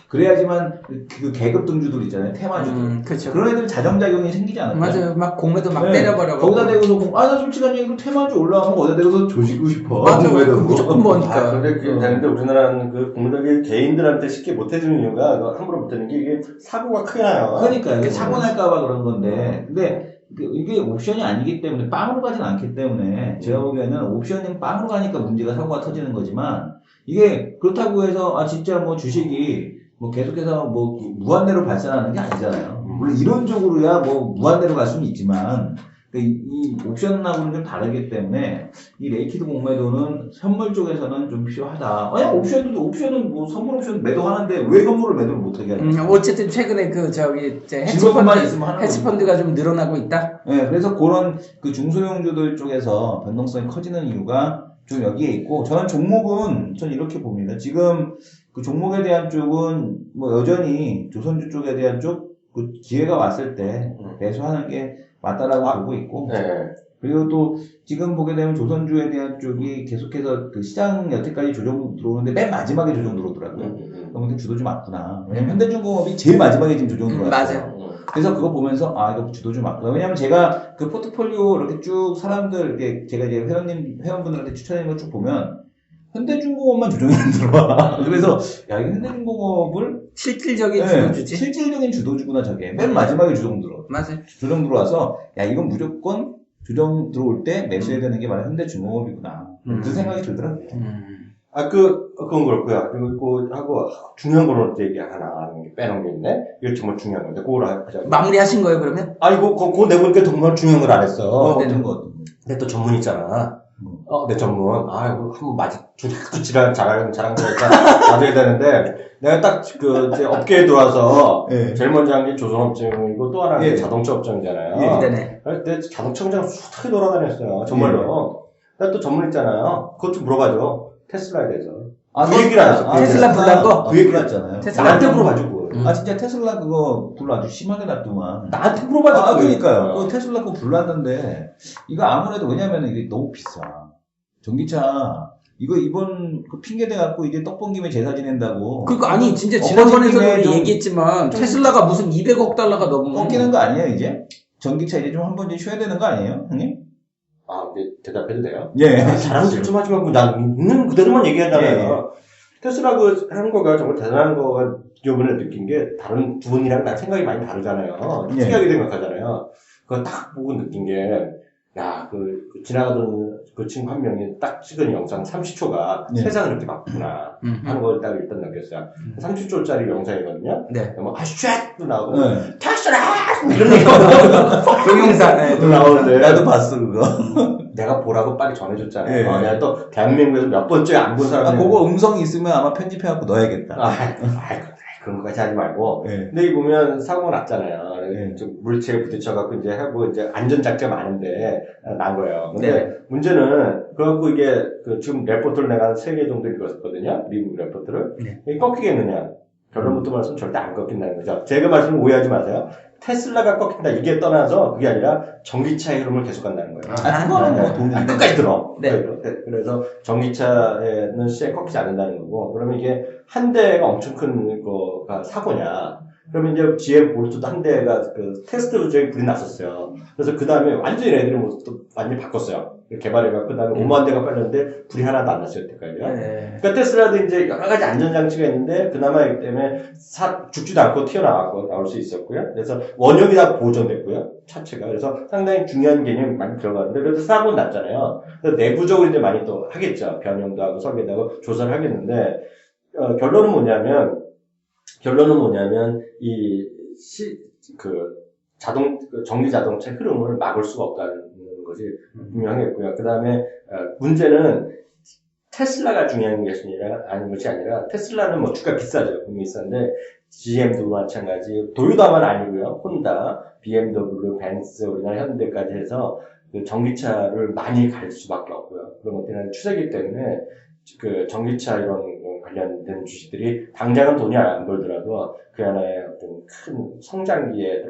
그래야지만 그 계급 등주들 있잖아요. 테마주들.
그쵸.
그런 애들 자정작용이 생기지 않을까요?
맞아요. 막 공매도 막 때려버려고.
거기다 대고서 나 솔직한 얘기로 테마주 올라가면 거기다 대고서 조지고 싶어.
맞아.
공매도.
무조건 뭐니까.
근데 우리나라는 공매도를 개인들한테 쉽게 못 해주는 이유가 함부로 못 하는 게 이게 사고가 크게 나요.
그러니까 이게 사고 날까봐 그런 건데, 근데 이게 옵션이 아니기 때문에 빵으로 가진 않기 때문에 제가 보기에는 옵션은 빵으로 가니까 문제가 사고가 터지는 거지만 이게 그렇다고 해서 진짜 뭐 주식이 뭐 계속해서 뭐 무한대로 발전하는 게 아니잖아요. 물론 이론적으로야 뭐 무한대로 갈 수는 있지만 이 옵션하고는 좀 다르기 때문에 이 레이키드 공매도는 선물 쪽에서는 좀 필요하다. 아니 옵션은 뭐 선물 옵션 매도하는데 왜 선물을 매도를 못하게 하냐?
어쨌든 최근에 그 저기
증거만 있으면 하는
헤지펀드가 좀 늘어나고 있다.
네, 그래서 그런 그 중소형주들 쪽에서 변동성이 커지는 이유가 좀 여기에 있고 저는 종목은 전 이렇게 봅니다. 지금 그 종목에 대한 쪽은 뭐 여전히 조선주 쪽에 대한 쪽 그 기회가 왔을 때 매수하는 게 맞다라고 보고 있고
네.
그리고 또 지금 보게 되면 조선주에 대한 쪽이 계속해서 그 시장 여태까지 조정 들어오는데 맨 마지막에 조정 들어오더라고요. 그러면 주도 좀 맞구나. 왜냐면 현대중공업이 제일 마지막에 지금 조정 들어왔어요.
맞아요.
그래서 그거 보면서 이거 주도 좀 맞구나. 왜냐면 제가 그 포트폴리오 이렇게 쭉 사람들 이렇게 제가 이제 회원분들한테 추천하는 거 쭉 보면 현대중공업만 조정이 안 들어와. 그래서 이거 현대중공업을
실질적인 주도주지.
실질적인 주도주구나 저게. 맨 마지막에 조정 들어.
맞아요.
조정 들어와서 이건 무조건 조정 들어올 때 매수해야 되는 게 바로 현대중공업이구나. 그 생각이 들더라고요.
그건 그렇고요. 그리고 하고 중요한 거는 또 얘기 하나 빼놓은 게 있네. 이거 정말 중요한 건데 그걸 하자.
마무리하신 거예요 그러면?
그거 내보니까 정말 중요한 걸 안 했어.
어떤 거?
근데 또 전문 있잖아. 내 전문. 이거 한번 자꾸 자랑 거니까 놔둬야 되는데, 내가 딱 이제 업계에 들어와서, 제일 먼저 한 게 조선업종이고 또 하나가 자동차 업종이잖아요.
네네.
그때 자동차 공장 숱하게 돌아다녔어요. 정말로. 내가 또 전문 있잖아요. 그것 좀 물어봐줘. 테슬라에 대해서. 그 얘기를 안 했어.
테슬라 불난 거?
그 얘기를 했잖아요. 나한테 물어봐주고.
진짜 테슬라 그거 불로 아주 심하게 났더만.
나한테 물어봐줘.
그러니까요. 그 테슬라 그거 불났는데, 이거 아무래도 왜냐면 이게 너무 비싸. 전기차, 이번 그 핑계 대갖고 이제 떡 본 김에 제사 지낸다고.
그러니까 아니, 진짜 지난번에도
좀
얘기했지만, 테슬라가 무슨 200억 달러가 넘으면.
꺾이는 거 아니에요, 이제? 전기차 이제 좀 한 번 쉬어야 되는 거 아니에요, 형님?
이제 대답해도 돼요?
예.
자랑질 좀 하지 말고, 난 있는 그대로만 얘기하잖아요. 테슬라 하는 거가 정말 대단한 거가 이번에 느낀 게 다른 두 분이랑 나 생각이 많이 다르잖아요. 특이하게 생각하잖아요. 그거 딱 보고 느낀 게, 지나가던 그 친구 한 명이 딱 찍은 영상 30초가 세상은 이렇게 바쁘구나 하는 걸 딱 일단 느꼈어요. 30초짜리 영상이거든요.
네.
뭐, 쉣! 또 나오고,
네.
테슬라! 이런 얘기가
동영상.
또 나오는데.
나도 봤어, 그거.
내가 보라고 빨리 전해줬잖아요. 내가 또 대한민국에서 몇 번째 안 본 사람이.
그거 음성이 있으면 아마 편집해갖고 넣어야겠다.
그런 거까지 하지 말고.
네.
근데 이 보면 사고 났잖아요. 좀 물체에 부딪혀갖고 이제 하고 이제 안전장치가 많은데 난 거예요. 근데 문제는 그래갖고 이게 지금 레포트를 내가 한 3개 정도 읽었거든요. 미국 레포트를. 이게 꺾이겠느냐. 결론부터 말씀 절대 안 꺾인다는 거죠. 제가 말씀을 오해하지 마세요. 테슬라가 꺾인다 이게 떠나서 그게 아니라 전기차의 흐름을 계속 간다는 거예요.
그거는 뭐 동의인데.
끝까지 들어.
네.
그래서 전기차에는 시장이 꺾이지 않는다는 거고, 그러면 이게 한 대가 엄청 큰 거가 사고냐. 그러면 이제 GM 보르트도 한 대가 테스트로 저기 불이 났었어요. 그래서 그 다음에 완전히 애들의 모습도 완전히 바꿨어요. 개발해갖고, 그 다음에 5만 대가 빨렸는데 불이 하나도 안 났어요, 여태까지요. 그러니까 테슬라도 이제 여러 가지 안전장치가 있는데, 그나마 이기 때문에 죽지도 않고 튀어나왔고, 나올 수 있었고요. 그래서 원형이 다 보존됐고요, 차체가. 그래서 상당히 중요한 개념이 많이 들어가는데, 그래도 사고는 났잖아요. 그래서 내부적으로 이제 많이 또 하겠죠. 변형도 하고 설계도 하고 조사를 하겠는데, 결론은 뭐냐면, 전기 자동차 흐름을 막을 수가 없다는 것이 분명했고요. 그 다음에, 문제는 테슬라가 중요한 것이 아니라, 테슬라는 뭐 주가 비싸죠. 분명히 비싼데, GM도 마찬가지, 도요다만 아니고요. 혼다, BMW, 벤츠, 우리나라 현대까지 해서 전기차를 많이 갈 수밖에 없고요. 그런 것들은 추세이기 때문에, 전기차 이런 관련된 주식들이 당장은 돈이 안 벌더라도 그 하나의 어떤 큰 성장기에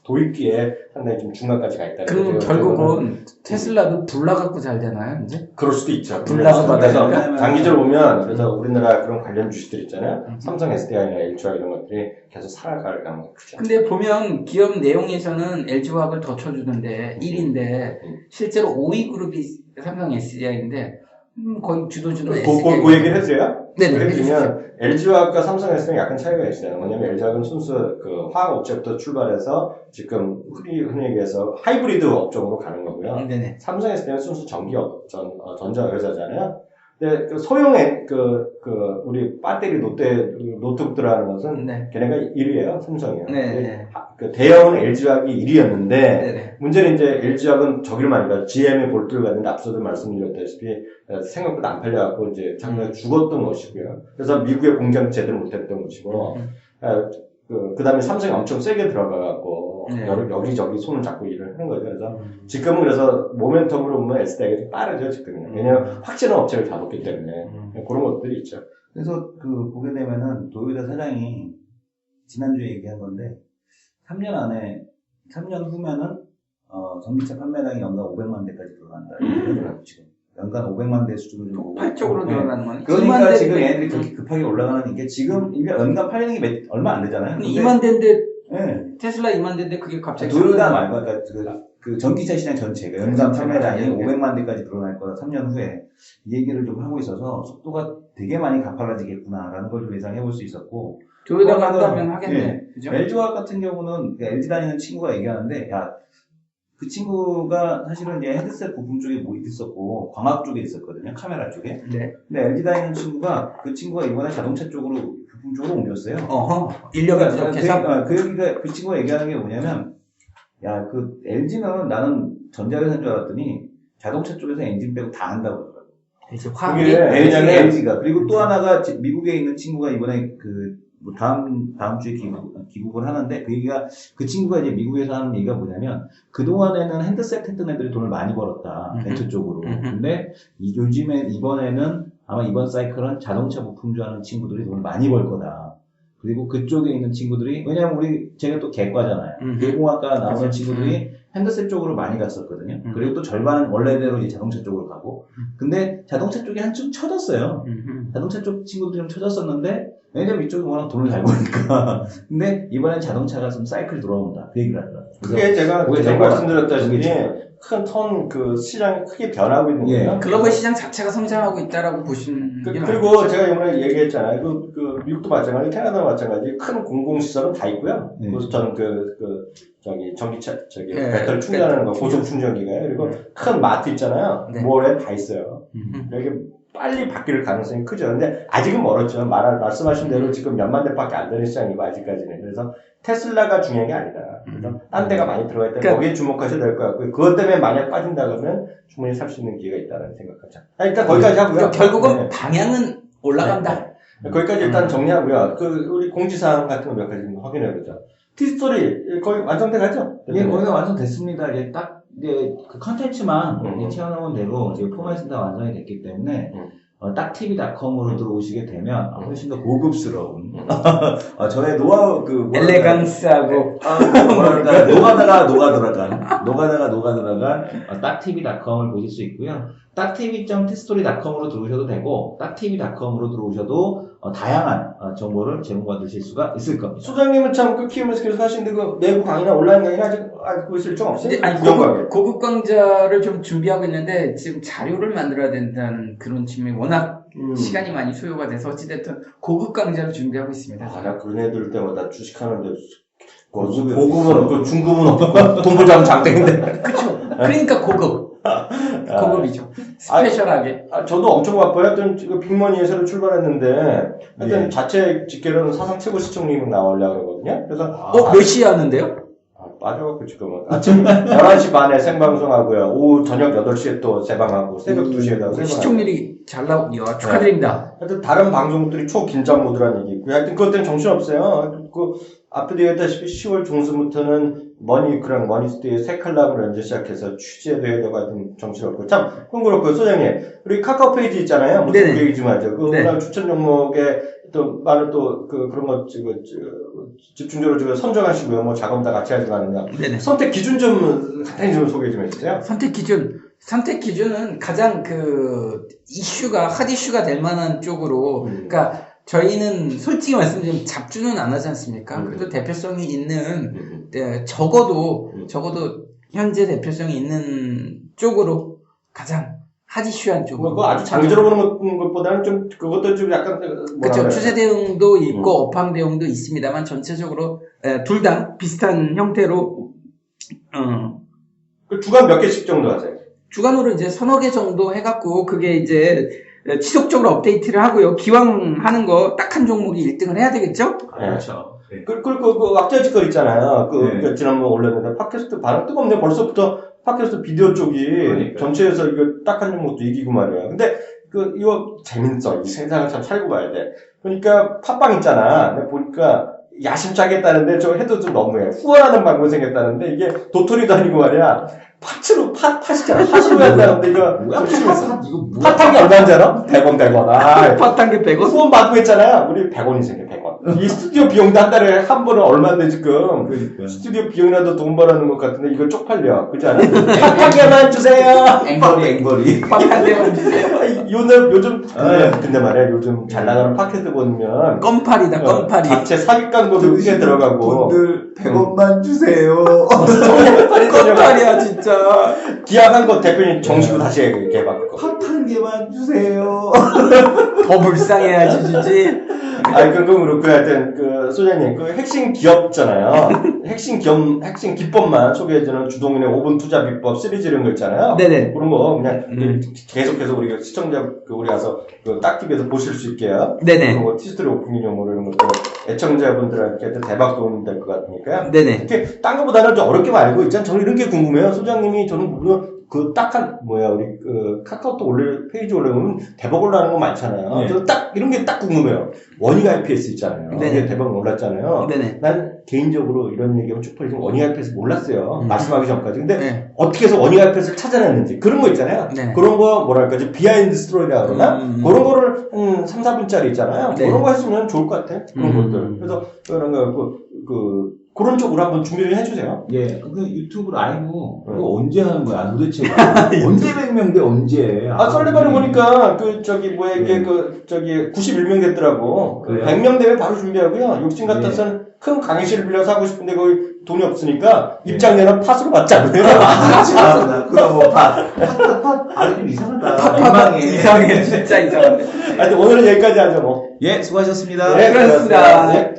도입기에 상당히 좀 중간까지 가 있다.
그럼 결국은 테슬라도 불 나갖고 잘 되나요, 이제?
그럴 수도 있죠.
불 나서
그래서
받아야
장기적으로 보면 그래서 우리나라 그런 관련 주식들 있잖아요. 삼성 SDI나 LG화 이런 것들이 계속 살아갈 가능성이 크죠.
근데 보면 기업 내용에서는 LG화학을 더 쳐주는데 1인데 실제로 5위 그룹이 삼성 SDI인데 거의 주도주는
그 얘기를 했어요?
네네.
해주면 LG화학과 삼성에서는 약간 차이가 있어요. 왜냐면 LG화학은 순수 그 화학 업체부터 출발해서 지금 흔히 얘기해서 하이브리드 업종으로 가는 거고요.
네네.
삼성에서는 순수 전기 전자 회사잖아요. 근데 그 소형의 우리 배터리 노트북들 하는 것은
네.
걔네가 1위예요. 삼성이요.
네.
그 대형은 LG화학이 1위였는데
네네.
문제는 이제 LG화학은 저기를 많이 가 GM의 볼트를 갔는데 앞서도 말씀드렸다시피 생각보다 안 팔려갖고 이제 작년에 죽었던 것이고요. 그래서 미국에 공장 제대로 못했던 것이고 그 다음에 삼성이 엄청 세게 들어가갖고
네.
여기저기 손을 잡고 일을 하는 거죠. 그래서 지금은 그래서 모멘텀으로 보면 SDI가 좀 빠르죠 지금은. 왜냐면 확실한 업체를 잡았기 때문에 그런 것들이 있죠.
그래서 그 보게 되면은 도요타 사장이 지난주에 얘기한 건데 3년 후면은 전기차 판매량이 연간 500만 대까지 늘어난다. 이러더라고 지금. 연간 500만 대 수준을 좀 보고.
폭발적으로 늘어나는 건.
그러니까 지금 얘네들이 그렇게 급하게 올라가는 게 지금 연간 팔리는 게 얼마 안 되잖아요.
2만 대인데
네.
테슬라 2만 대인데 그게 갑자기
도요타 말고 그러니까 그 전기차 시장 전체가 연간 판매량이 500만 대까지 늘어날 거다 3년 후에 이 얘기를 좀 하고 있어서 속도가 되게 많이 가팔라지겠구나라는 걸 좀 예상해 볼 수 있었고
도요타가 한다면 하겠네.
예.
그죠?
LG화학 같은 경우는 LG 다니는 친구가 얘기하는데 그 친구가 사실은 이제 헤드셋 부품 쪽에 뭐 있었고 광학 쪽에 있었거든요. 카메라 쪽에.
네.
근데 LG 다니는 친구가 그 친구가 이번에 자동차 쪽으로 부품 쪽으로 옮겼어요.
인력이
그러니까
부족해서.
그 친구가 얘기하는 게 뭐냐면 그 LG는 나는 전자회사인 줄 알았더니 자동차 쪽에서 엔진 빼고 다 한다고 그러더라고.
이제
그게 왜냐면
LG가 그리고 또 하나가 미국에 있는 친구가 이번에 뭐 다음 주에 귀국을 하는데 그 친구가 이제 미국에서 하는 얘기가 뭐냐면 그동안에는 핸드셋 했던 애들이 돈을 많이 벌었다. 벤츠 쪽으로. 근데 이번에는 아마 이번 사이클은 자동차 부품주 하는 친구들이 돈을 많이 벌 거다. 그리고 그쪽에 있는 친구들이 왜냐면 제가 또 개과잖아요. 개공학과 나오는 친구들이 핸드셋 쪽으로 많이 갔었거든요. 그리고 또 절반은 원래대로 이제 자동차 쪽으로 가고. 근데 자동차 쪽이 한층 쳐졌어요. 자동차 쪽 친구들이 좀 쳐졌었는데 왜냐면 이쪽이 워낙 돈을 잘 버니까. 근데 이번엔 자동차가 좀 사이클 돌아온다. 그 얘기를 하더라고요.
그게 제가 말씀드렸다시피 큰 시장이 크게 변하고 있는 거예요.
글로벌 시장 자체가 성장하고 있다라고 보시는 게
그리고
맞죠?
제가 이번에 얘기했잖아요. 미국도 마찬가지, 캐나다도 마찬가지, 큰 공공시설은 다 있고요. 그래서 저는 전기차, 배터리 충전하는 거, 고속 충전기가요. 그리고 큰 마트 있잖아요.
네.
몰에 다 있어요. 여기 빨리 바뀔 가능성이 크죠. 근데 아직은 멀었죠. 말씀하신 대로 지금 몇만 대밖에 안 되는 시장이고, 아직까지는. 그래서 테슬라가 중요한 게 아니다. 그래서 딴 데가 많이 들어가 있다. 거기에 주목하셔야 될 것 같고요. 그것 때문에 만약 빠진다 그러면 충분히 살 수 있는 기회가 있다는 생각하죠. 일단 거기까지 하고요.
결국은 방향은 올라간다.
거기까지 일단 정리하고요. 우리 공지사항 같은 거 몇 가지 좀 확인해 보죠. 티스토리 거의 완성돼 가죠?
예, 거기가 완성됐습니다. 이제 그 컨텐츠만 채워놓으면 되고, 지금 포맷은 다 완성이 됐기 때문에, 딱TV.com으로 들어오시게 되면, 훨씬 더 고급스러운, 저의 노하우,
엘레강스하고,
녹아 들어간, 딱TV.com을 보실 수 있고요. 딱TV.tstory.com으로 들어오셔도 되고, 딱TV.com으로 들어오셔도, 다양한 정보를 제공받으실 수가 있을 겁니다.
소장님은 참 키우면서 계속 하시는데 내부 강의나 온라인 강의나 아직 있을 좀 없어요?
고급 강좌를 좀 준비하고 있는데 지금 자료를 만들어야 된다는 그런 측면이 워낙 시간이 많이 소요가 돼서 어찌됐든 고급 강좌를 준비하고 있습니다.
나 그런 애들 때마다 주식하는데 고급은 중급은 없고 돈 벌자면 장땡인데.
그렇죠. 그러니까 고급이죠. 스페셜하게.
저도 엄청 바빠요. 하여튼 빅머니에 새로 출발했는데 하여튼 자체 집계로는 사상 최고 시청률이 나오려고 그러거든요. 그래서
몇 시에 하는데요?
빠져갖고 지금은 아침 11시 반에 생방송하고요. 오후 저녁 8시에 또 재방하고 새벽 2시에 다
시청률이 잘 나오고 축하드립니다.
하여튼 다른 방송들이 초긴장 모드라는 얘기 있고요. 하여튼 그것 때문에 정신없어요. 앞에도 얘기했다시피 10월 중순부터는 머니크랑 머니스테이 새 칼럼을 이제 시작해서 취재도 해야 되고 하여튼 정신없고. 참, 그건 그렇고, 소장님. 우리 카카오 페이지 있잖아요. 무슨 얘기 좀 하죠. 오늘 추천 종목에 또 많은 그런 거 집중적으로 집중적으로 선정하시고요. 작업 다 같이 하지만요. 선택 기준 좀 간단히 좀 소개 좀 해주세요.
선택 기준은 가장 핫 이슈가 될 만한 쪽으로, 그러니까 저희는 솔직히 말씀드리면 잡주는 안 하지 않습니까? 그래도 대표성이 있는, 적어도 현재 대표성이 있는 쪽으로 가장 하지슈안 쪽으로.
그거 아주 장기적으로 보는 것보다는 좀 그것도 좀 약간
그렇죠. 추세 대응도 있고 업황 대응도 있습니다만 전체적으로 둘 다 비슷한 형태로
그 주간 몇 개씩 정도 하세요?
주간으로 이제 서너 개 정도 해갖고 그게 이제 지속적으로 업데이트를 하고요. 기왕 하는 거 딱 한 종목이 1등을 해야 되겠죠?
그렇죠. 네.
그 왁자지껄 있잖아요.
네.
그 지난번 올렸는데 팟캐스트 반응 뜨겁네. 벌써부터 팟캐스트 비디오 쪽이
그러니까요.
전체에서 이거 딱 한 종목도 이기고 말이야. 근데 이거 재밌어. 이 세상을 참 살고 봐야 돼. 그러니까 팟빵 있잖아. 내가 보니까 야심차게 했다는데 저 해도 좀 너무해. 후원하는 방법이 생겼다는데 이게 도토리도 아니고 말이야. 팟이잖아. 팟으로 한다는데 이거 팟한 게 얼마인지 알아? 100원. 아,
팟한 게 100원?
후원 받고 있잖아요. 우리 100원이 생겨, 100원. 이 스튜디오 비용도 한 달에 한 번은 얼마인데 지금.
그러니까.
스튜디오 비용이라도 돈 벌어는 것 같은데 이거 쪽팔려. 그렇지 않아? 팟한 개만 주세요.
앵벌이.
팟한 개만 주세요.
요즘 근데 말이야. 요즘 잘 나가는 팟캐스트 보면
껌팔이다, 껌팔이.
자체 사기 광고도 크게 들어가고.
분들 100원만 주세요.
껌팔이야, 진짜.
기약한 거 대표님 정식으로 다시 이렇게 해봐.
팥한 개만 주세요.
더 불쌍해야지, 주지.
아니, 그건 그렇고, 하여튼, 소장님, 핵심 기업잖아요. 핵심 기법만 소개해주는 주동인의 5분 투자 비법 시리즈 이런 거 있잖아요.
네네.
그런 거 그냥 계속해서 우리가 시청자, 우리 가서 딱TV에서 보실 수 있게요.
네네.
그런 거 티스토리 오프닝용으로 이런 것도 애청자분들한테 대박 도움이 될 것 같으니까요.
네네.
이렇게 딴 거보다는 좀 어렵게 말고 있잖아요. 저는 이런 게 궁금해요. 소장님이 저는 물론 우리 카카오톡 페이지 올려보면 대박 올라가는 거 많잖아요.
네.
저는 이런 게 딱 궁금해요. 원익 IPS 있잖아요.
네네.
이게 대박 놀랐잖아요.
네네.
난 개인적으로 이런 얘기하면 쪽팔리지만 원익 IPS 몰랐어요. 말씀하기 전까지. 근데
네.
어떻게 해서 원익 IPS를 찾아냈는지 그런 거 있잖아요.
네.
그런 거 뭐랄까 비하인드 스토리라 그러나 그런 거를 3, 4분짜리 있잖아요.
네.
그런 거 했으면 좋을 것 같아. 그런 것들. 그래서 그런 거 그런 쪽으로 한번 준비를 해주세요.
예, 그 유튜브 라이브 그거 언제 하는 거야? 도대체 언제 100명 돼? 언제?
썰레바를 보니까 이게 91명 됐더라고.
그래요?
100명 되면 바로 준비하고요. 욕심 같아서는 큰 강의실을 빌려서 하고 싶은데 거기 돈이 없으니까 입장 내는 팟으로 받지 않고요.
참나. 그럼 뭐 팥 좀 이상하다.
이상해, 진짜 이상한데.
하여튼 오늘은 여기까지 하죠 뭐.
예, 수고하셨습니다.
네,
그렇습니다.
네.